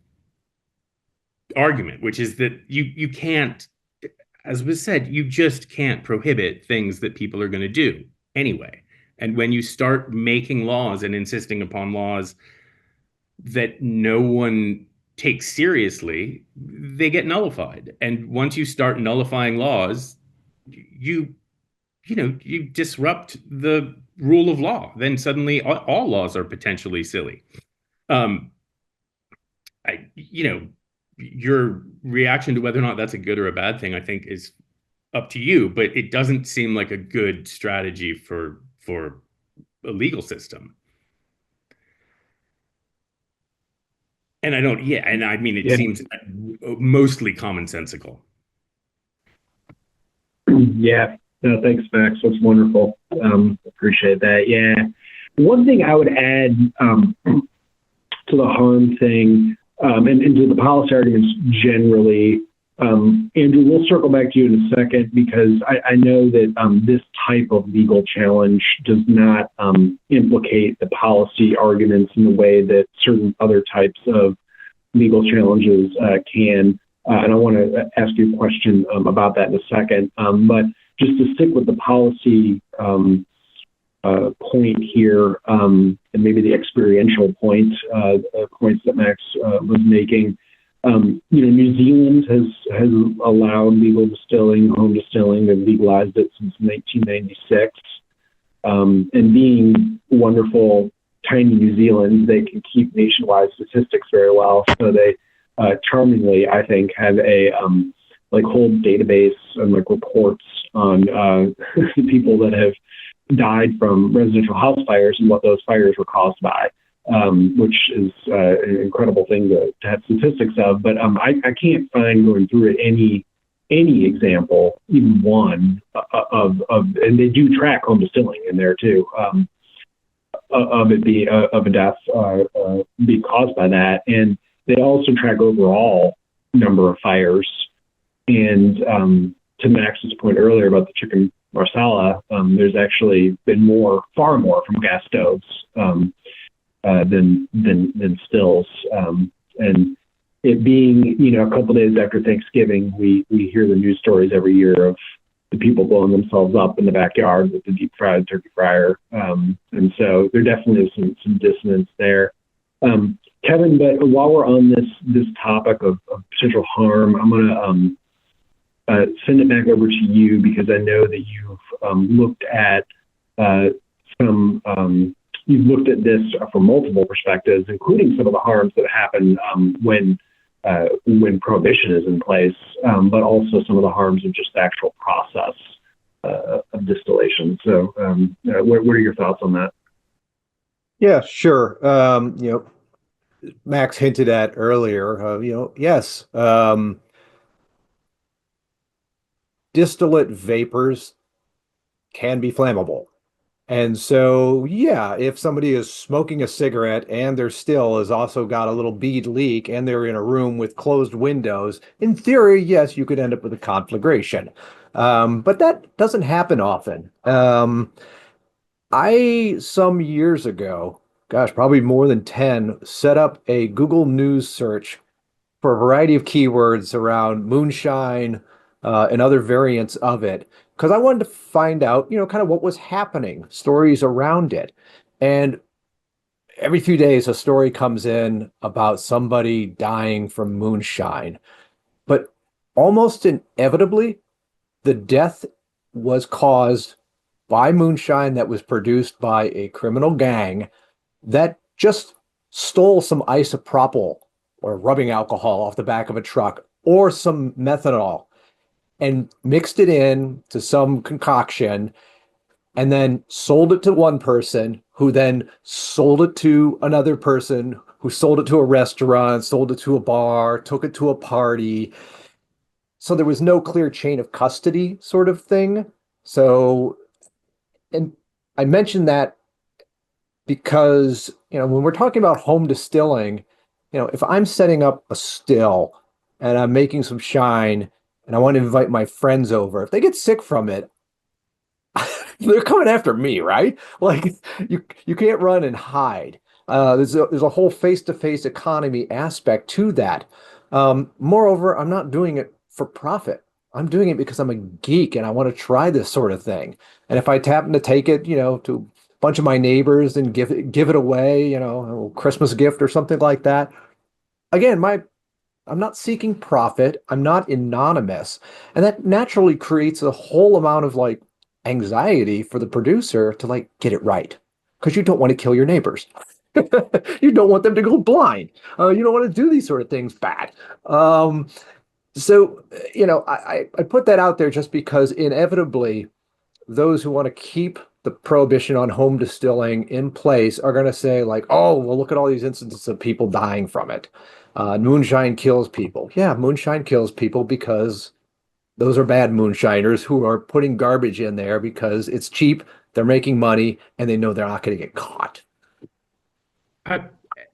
argument, which is that you can't, as was said, you just can't prohibit things that people are going to do anyway. And when you start making laws and insisting upon laws that no one takes seriously, they get nullified. And once you start nullifying laws, you you disrupt the rule of law. Then suddenly all laws are potentially silly. Um, your reaction to whether or not that's a good or a bad thing, I think, is up to you. But it doesn't seem like a good strategy for a legal system. And I don't, yeah, and I mean, it seems mostly commonsensical. Yeah, no, thanks, Max. That's wonderful. Appreciate that. Yeah, one thing I would add to the harm thing and to the policy arguments generally, Andrew, we'll circle back to you in a second because I know that this type of legal challenge does not implicate the policy arguments in the way that certain other types of legal challenges can. And I want to ask you a question about that in a second. But just to stick with the policy point here, and maybe the experiential points that Max was making. New Zealand has allowed legal distilling, home distilling. They've legalized it since 1996. And being wonderful, tiny New Zealand, they can keep nationwide statistics very well. So they charmingly, I think, have a whole database and reports on people that have died from residential house fires and what those fires were caused by. Which is an incredible thing to have statistics of. But I can't find going through it any example, even one of and they do track home distilling in there too, of it be of a death be caused by that, and they also track overall number of fires. And to Max's point earlier about the chicken marsala, there's actually been far more from gas stoves. Than stills, and it being a couple days after Thanksgiving, we hear the news stories every year of the people blowing themselves up in the backyard with the deep fried turkey fryer, and so there definitely is some dissonance there. Kevin, but while we're on this topic of potential harm, I'm going to send it back over to you because I know that you've looked at you've looked at this from multiple perspectives, including some of the harms that happen when prohibition is in place, but also some of the harms of just the actual process of distillation. So, what are your thoughts on that? Yeah, sure. Max hinted at earlier. Yes, distillate vapors can be flammable. And so, yeah, if somebody is smoking a cigarette and their still has also got a little bead leak and they're in a room with closed windows, in theory, yes, you could end up with a conflagration. But that doesn't happen often. Some years ago, gosh, probably more than 10, set up a Google News search for a variety of keywords around moonshine and other variants of it, because I wanted to find out, kind of what was happening, stories around it. And every few days, a story comes in about somebody dying from moonshine. But almost inevitably, the death was caused by moonshine that was produced by a criminal gang that just stole some isopropyl or rubbing alcohol off the back of a truck or some methanol and mixed it in to some concoction and then sold it to one person who then sold it to another person who sold it to a restaurant, sold it to a bar, took it to a party. So there was no clear chain of custody sort of thing. So, and I mentioned that because, when we're talking about home distilling, if I'm setting up a still and I'm making some shine and I want to invite my friends over. If they get sick from it, they're coming after me, right? Like you can't run and hide. There's a whole face-to-face economy aspect to that. Moreover, I'm not doing it for profit. I'm doing it because I'm a geek and I want to try this sort of thing. And if I happen to take it, to a bunch of my neighbors and give it away, a Christmas gift or something like that. Again, I'm not seeking profit. I'm not anonymous. And that naturally creates a whole amount of like anxiety for the producer to like get it right. Because you don't want to kill your neighbors. You don't want them to go blind. You don't want to do these sort of things bad. So, I put that out there just because inevitably those who want to keep the prohibition on home distilling in place are going to say like, oh, well, look at all these instances of people dying from it. Moonshine kills people. Yeah, moonshine kills people because those are bad moonshiners who are putting garbage in there because it's cheap, they're making money, and they know they're not going to get caught.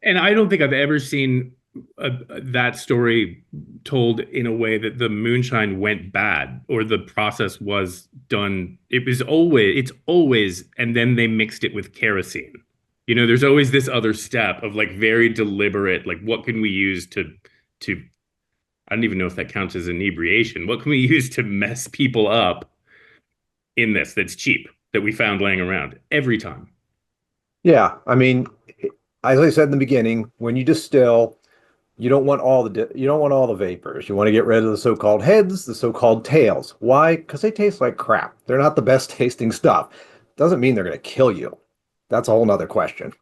And I don't think I've ever seen that story told in a way that the moonshine went bad or the process was done. It's always, and then they mixed it with kerosene. There's always this other step of like very deliberate, like what can we use to, I don't even know if that counts as inebriation. What can we use to mess people up in this that's cheap that we found laying around every time? Yeah, I mean, as I said in the beginning, when you distill, you don't want all the vapors. You want to get rid of the so-called heads, the so-called tails. Why? Because they taste like crap. They're not the best tasting stuff. Doesn't mean they're going to kill you. That's a whole nother question.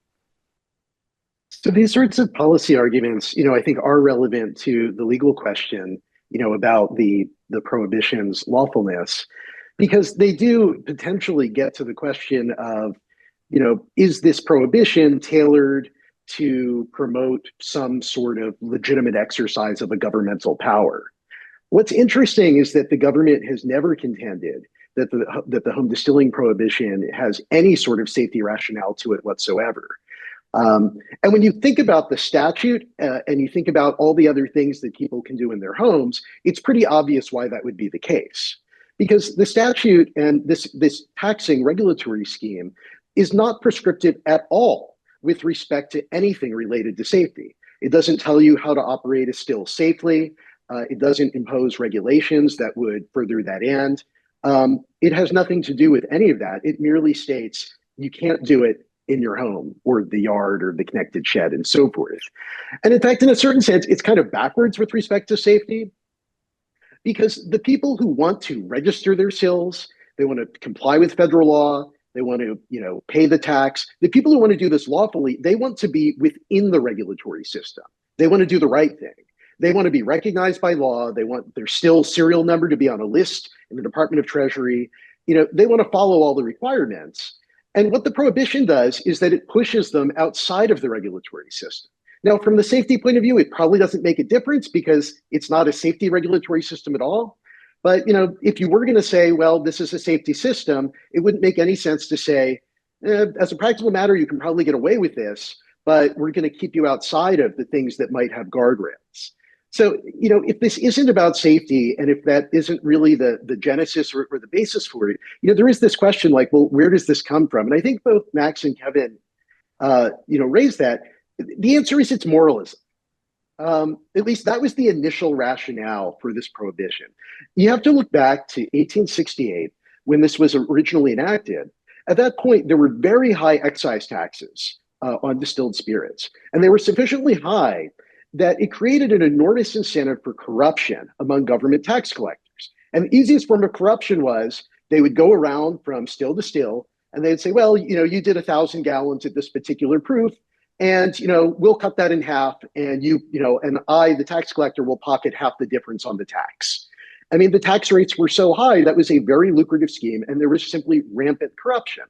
So these sorts of policy arguments, I think are relevant to the legal question, about the prohibition's lawfulness, because they do potentially get to the question of, is this prohibition tailored to promote some sort of legitimate exercise of a governmental power? What's interesting is that the government has never contended that the home distilling prohibition has any sort of safety rationale to it whatsoever. And when you think about the statute and you think about all the other things that people can do in their homes, it's pretty obvious why that would be the case. Because the statute and this taxing regulatory scheme is not prescriptive at all with respect to anything related to safety. It doesn't tell you how to operate a still safely. It doesn't impose regulations that would further that end. It has nothing to do with any of that. It merely states you can't do it in your home or the yard or the connected shed and so forth. And in fact, in a certain sense, it's kind of backwards with respect to safety, because the people who want to register their stills, they want to comply with federal law, they want to, pay the tax. The people who want to do this lawfully, they want to be within the regulatory system. They want to do the right thing. They want to be recognized by law. They want their still serial number to be on a list in the Department of Treasury. They want to follow all the requirements. And what the prohibition does is that it pushes them outside of the regulatory system. Now, from the safety point of view, it probably doesn't make a difference because it's not a safety regulatory system at all. But if you were going to say, well, this is a safety system, it wouldn't make any sense to say, as a practical matter, you can probably get away with this, but we're going to keep you outside of the things that might have guardrails. So, if this isn't about safety and if that isn't really the genesis or the basis for it, there is this question like, well, where does this come from? And I think both Max and Kevin, raised that. The answer is it's moralism. At least that was the initial rationale for this prohibition. You have to look back to 1868 when this was originally enacted. At that point, there were very high excise taxes on distilled spirits, and they were sufficiently high that it created an enormous incentive for corruption among government tax collectors. And the easiest form of corruption was they would go around from still to still, and they'd say, well, you did 1,000 gallons at this particular proof, and we'll cut that in half, and and I, the tax collector, will pocket half the difference on the tax. I mean, the tax rates were so high that was a very lucrative scheme, and there was simply rampant corruption.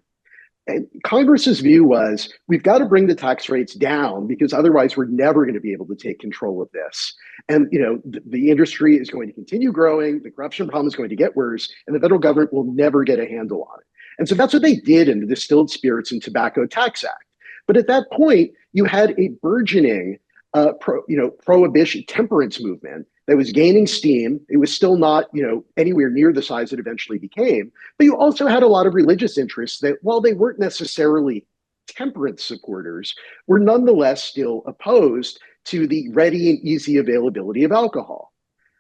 And Congress's view was, we've got to bring the tax rates down because otherwise we're never going to be able to take control of this. And the industry is going to continue growing, the corruption problem is going to get worse, and the federal government will never get a handle on it. And so that's what they did in the Distilled Spirits and Tobacco Tax Act. But at that point, you had a burgeoning prohibition temperance movement that was gaining steam. It was still not, anywhere near the size it eventually became. But you also had a lot of religious interests that, while they weren't necessarily temperance supporters, were nonetheless still opposed to the ready and easy availability of alcohol.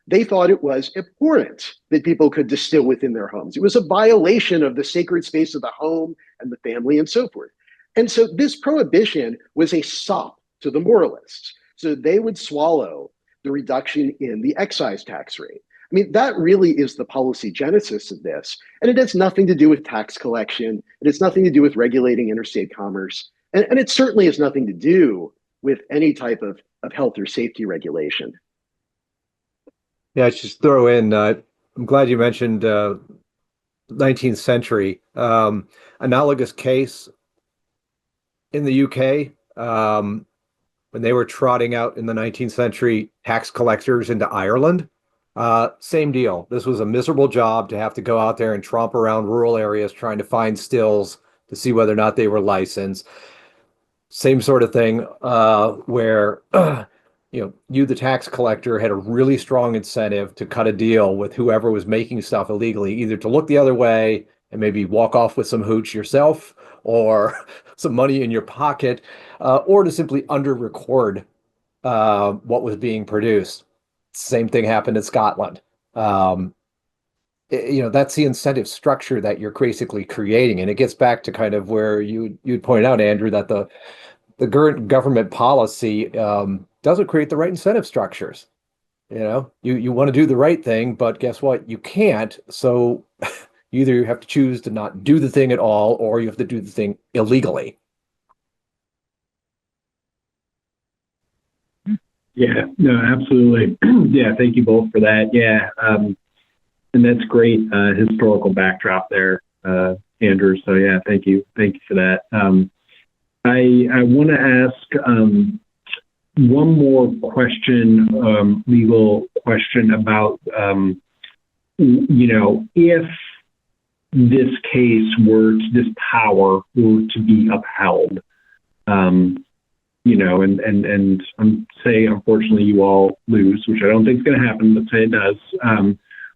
They thought it was abhorrent that people could distill within their homes. It was a violation of the sacred space of the home and the family and so forth. And so this prohibition was a sop to the moralists. So they would swallow the reduction in the excise tax rate. I mean, that really is the policy genesis of this. And it has nothing to do with tax collection. It has nothing to do with regulating interstate commerce. And it certainly has nothing to do with any type of health or safety regulation. Yeah, I should just throw in, I'm glad you mentioned 19th century. Analogous case in the UK, when they were trotting out in the 19th century tax collectors into Ireland. Same deal. This was a miserable job to have to go out there and tromp around rural areas trying to find stills to see whether or not they were licensed. Same sort of thing where you, the tax collector, had a really strong incentive to cut a deal with whoever was making stuff illegally, either to look the other way and maybe walk off with some hooch yourself or some money in your pocket, or to simply under-record what was being produced. Same thing happened in Scotland. That's the incentive structure that you're basically creating. And it gets back to kind of where you'd point out, Andrew, that the current government policy doesn't create the right incentive structures. You want to do the right thing, but guess what? You can't. So either you have to choose to not do the thing at all, or you have to do the thing illegally. Yeah, no, absolutely. Yeah, thank you both for that. Yeah, and that's great historical backdrop there, Andrew. So yeah, thank you for that. I want to ask one more question, legal question about if this case this power were to be upheld. And I'm saying, unfortunately, you all lose, which I don't think is going to happen, but say it does.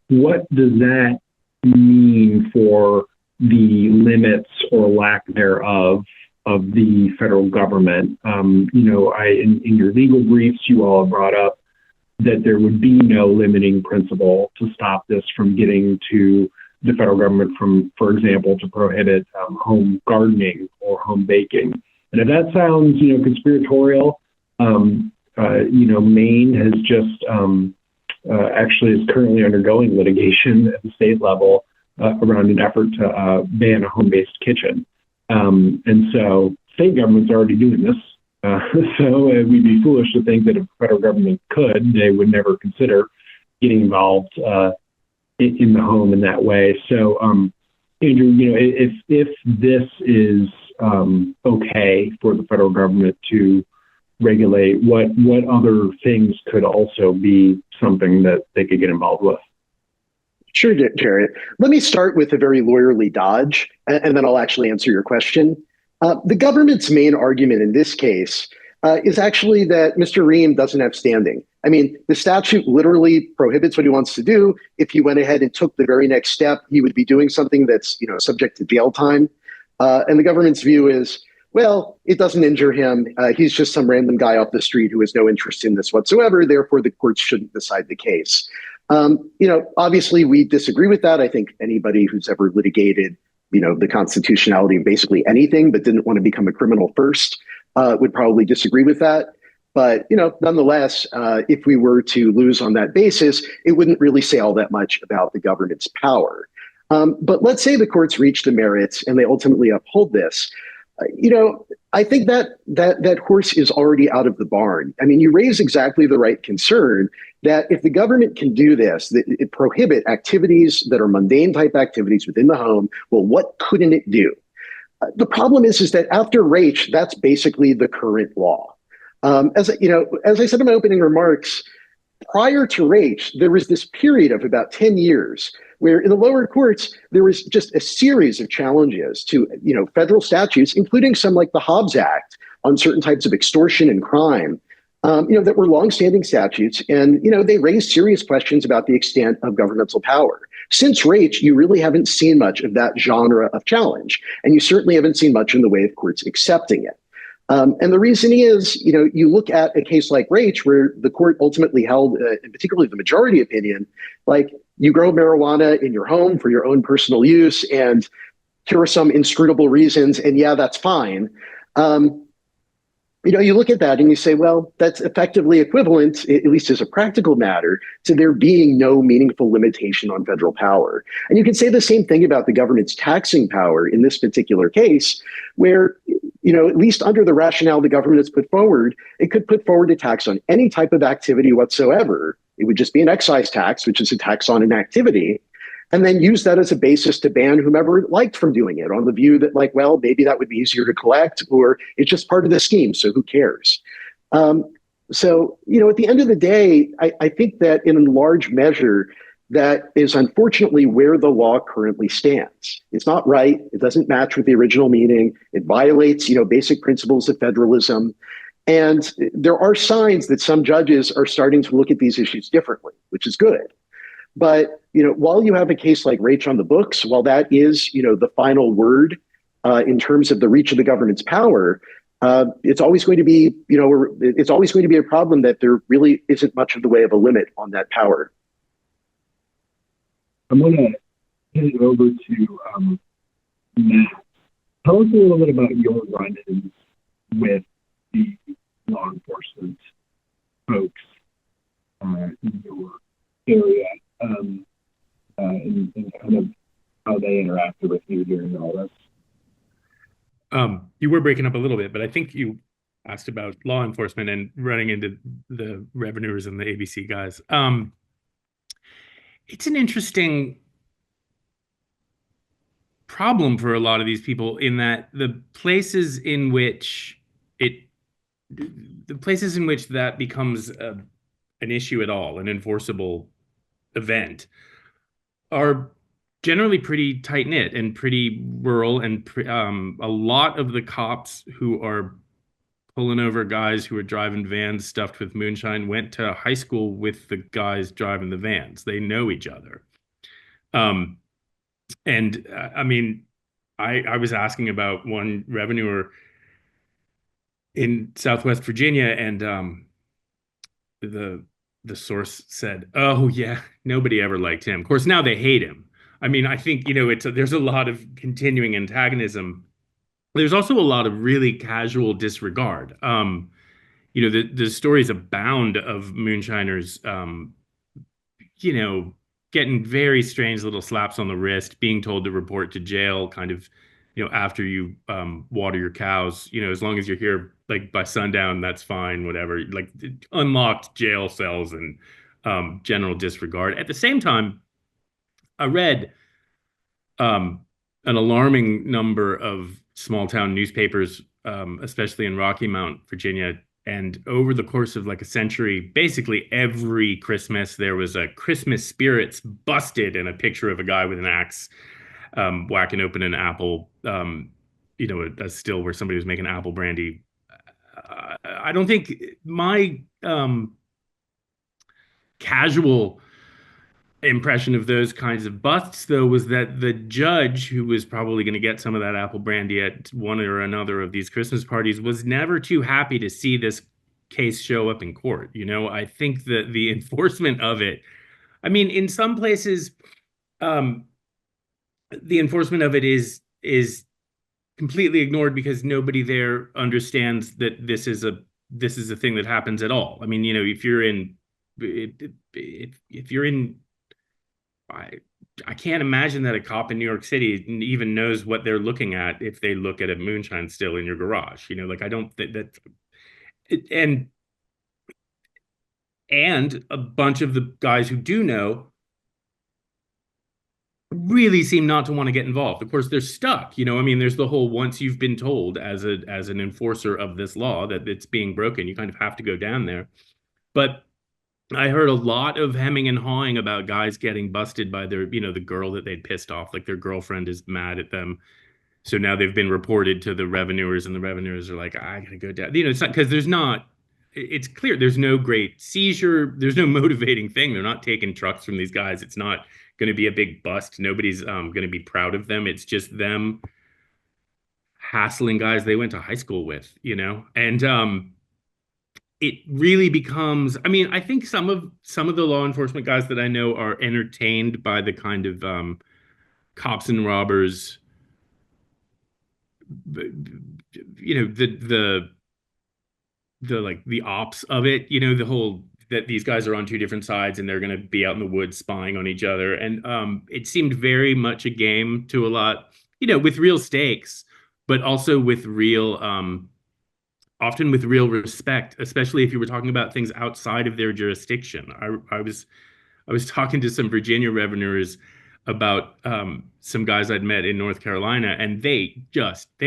What does that mean for the limits or lack thereof of the federal government? In your legal briefs, you all have brought up that there would be no limiting principle to stop this from getting to the federal government from, for example, to prohibit home gardening or home baking. And if that sounds, conspiratorial, Maine has just actually is currently undergoing litigation at the state level around an effort to ban a home-based kitchen. And so state government's already doing this. So we'd be foolish to think that if the federal government could, they would never consider getting involved in the home in that way. So, Andrew, if this is okay for the federal government to regulate, what other things could also be something that they could get involved with? Sure, Jared. Let me start with a very lawyerly dodge, and then I'll actually answer your question. The government's main argument in this case is actually that Mr. Ream doesn't have standing. I mean, the statute literally prohibits what he wants to do. If he went ahead and took the very next step, he would be doing something that's, subject to jail time. And the government's view is, well, it doesn't injure him. He's just some random guy off the street who has no interest in this whatsoever. Therefore, the courts shouldn't decide the case. Obviously, we disagree with that. I think anybody who's ever litigated, the constitutionality of basically anything, but didn't want to become a criminal first, would probably disagree with that. But, nonetheless, if we were to lose on that basis, it wouldn't really say all that much about the government's power. But let's say the courts reach the merits and they ultimately uphold this. I think that horse is already out of the barn. I mean, you raise exactly the right concern that if the government can do this, it prohibit activities that are mundane type activities within the home. Well, what couldn't it do? The problem is that after Raich, that's basically the current law. As I said in my opening remarks, prior to Raich, there was this period of about 10 years where in the lower courts, there was just a series of challenges to, federal statutes, including some like the Hobbs Act on certain types of extortion and crime. that were longstanding statutes, and they raised serious questions about the extent of governmental power. Since Raich, you really haven't seen much of that genre of challenge, and you certainly haven't seen much in the way of courts accepting it. And the reason is, you look at a case like Raich, where the court ultimately held, and particularly the majority opinion, like you grow marijuana in your home for your own personal use, and here are some inscrutable reasons, and yeah, that's fine. You look at that and you say, well, that's effectively equivalent, at least as a practical matter, to there being no meaningful limitation on federal power. And you can say the same thing about the government's taxing power in this particular case, where, at least under the rationale the government has put forward, it could put forward a tax on any type of activity whatsoever. It would just be an excise tax, which is a tax on an activity, and then use that as a basis to ban whomever it liked from doing it, on the view that, like, well, maybe that would be easier to collect, or it's just part of the scheme, so who cares? So, at the end of the day, I think that in large measure, that is unfortunately where the law currently stands. It's not right. It doesn't match with the original meaning. It violates, basic principles of federalism. And there are signs that some judges are starting to look at these issues differently, which is good. But, while you have a case like Raich on the books, while that is, the final word in terms of the reach of the government's power, it's always going to be, it's always going to be a problem that there really isn't much of the way of a limit on that power. I'm going to hand it over to Matt. Tell us a little bit about your run-ins with the law enforcement folks in your area, and kind of how they interacted with you during all this. You were breaking up a little bit, but I think you asked about law enforcement and running into the revenuers and the ABC guys. It's an interesting problem for a lot of these people, in that the places in which that becomes an issue at all, an enforceable event, are generally pretty tight-knit and pretty rural, and a lot of the cops who are pulling over guys who are driving vans stuffed with moonshine went to high school with the guys driving the vans. They know each other. And I mean, I was asking about one revenuer in Southwest Virginia, and the source said, "Oh yeah, nobody ever liked him." Of course, now they hate him. I mean, I think, there's a lot of continuing antagonism. There's also a lot of really casual disregard. The stories abound of moonshiners, getting very strange little slaps on the wrist, being told to report to jail, kind of, after you water your cows, as long as you're here, like, by sundown, that's fine, whatever, like unlocked jail cells and general disregard. At the same time, I read an alarming number of small town newspapers, especially in Rocky Mount, Virginia. And over the course of like a century, basically every Christmas, there was a Christmas spirits busted and a picture of a guy with an axe whacking open an apple, a still where somebody was making apple brandy. I don't think my casual impression of those kinds of busts, though, was that the judge, who was probably going to get some of that apple brandy at one or another of these Christmas parties, was never too happy to see this case show up in court. I think that the enforcement of it, I mean, in some places, the enforcement of it is completely ignored because nobody there understands that this is a thing that happens at all. I mean, if you're in I can't imagine that a cop in New York City even knows what they're looking at if they look at a moonshine still in your garage. Like, I don't think that, and a bunch of the guys who do know really seem not to want to get involved. Of course, they're stuck. I mean, there's the whole, once you've been told as an enforcer of this law that it's being broken, you kind of have to go down there. But I heard a lot of hemming and hawing about guys getting busted by their, the girl that they'd pissed off, like their girlfriend is mad at them. So now they've been reported to the revenuers, and the revenuers are like, I gotta go down. It's not, because there's not, it's clear there's no great seizure. There's no motivating thing. They're not taking trucks from these guys. It's not going to be a big bust. Nobody's going to be proud of them. It's just them hassling guys they went to high school with, and it really becomes, I mean, I think some of the law enforcement guys that I know are entertained by the kind of cops and robbers, the like the ops of it, the whole that these guys are on two different sides and they're going to be out in the woods spying on each other. And it seemed very much a game to a lot, with real stakes, but also with real, often with real respect, especially if you were talking about things outside of their jurisdiction. I was talking to some Virginia revenuers about some guys I'd met in North Carolina, and they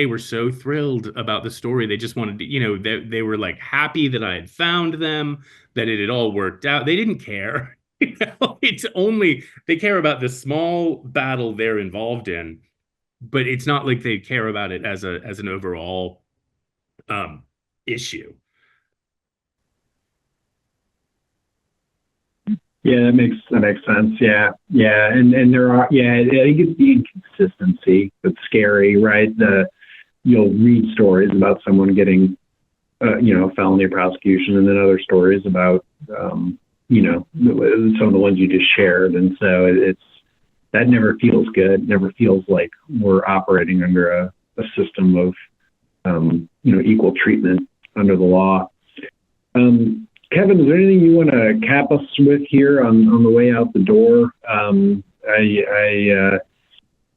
were so thrilled about the story. They just wanted to, they were like happy that I had found them, that it had all worked out. They didn't care. It's only, they care about the small battle they're involved in, but it's not like they care about it as an overall issue. Yeah, that makes sense. Yeah. And there are, I think it's the inconsistency that's scary, right? You'll read stories about someone getting felony prosecution, and then other stories about some of the ones you just shared. And so that never feels good. Never feels like we're operating under a system of equal treatment under the law. Kevin, is there anything you want to cap us with here on the way out the door? I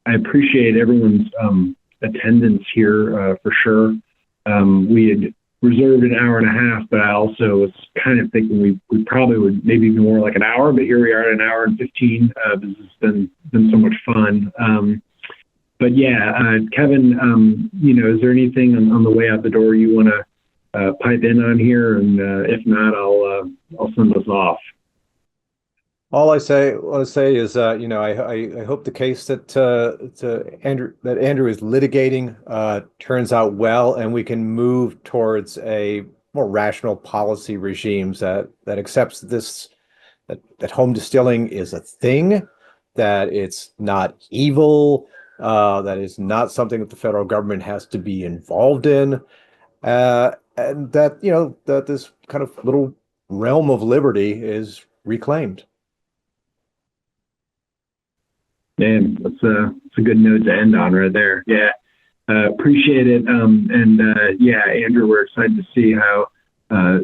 appreciate everyone's attendance here for sure. We had reserved an hour and a half, but I also was kind of thinking we probably would maybe be more like an hour, but here we are at an hour and 15. This has been so much fun. But yeah, Kevin, is there anything on the way out the door you want to pipe in on here? And if not, I'll send us off. All I want to say is, I hope the case that Andrew is litigating turns out well, and we can move towards a more rational policy regimes that accepts this, that home distilling is a thing, that it's not evil, that is not something that the federal government has to be involved in, and that that this kind of little realm of liberty is reclaimed. Man, that's a good note to end on right there. Yeah, appreciate it. Andrew, we're excited to see how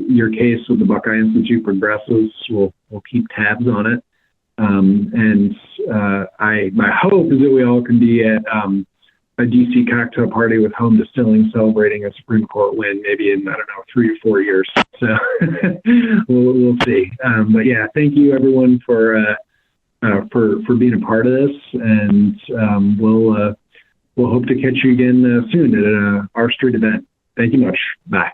your case with the Buckeye Institute progresses. We'll keep tabs on it. My hope is that we all can be at a DC cocktail party with home distilling celebrating a Supreme Court win, maybe in, 3 or 4 years. So we'll see. But yeah, thank you everyone for being a part of this, and we'll hope to catch you again soon at our street event. Thank you much. Bye.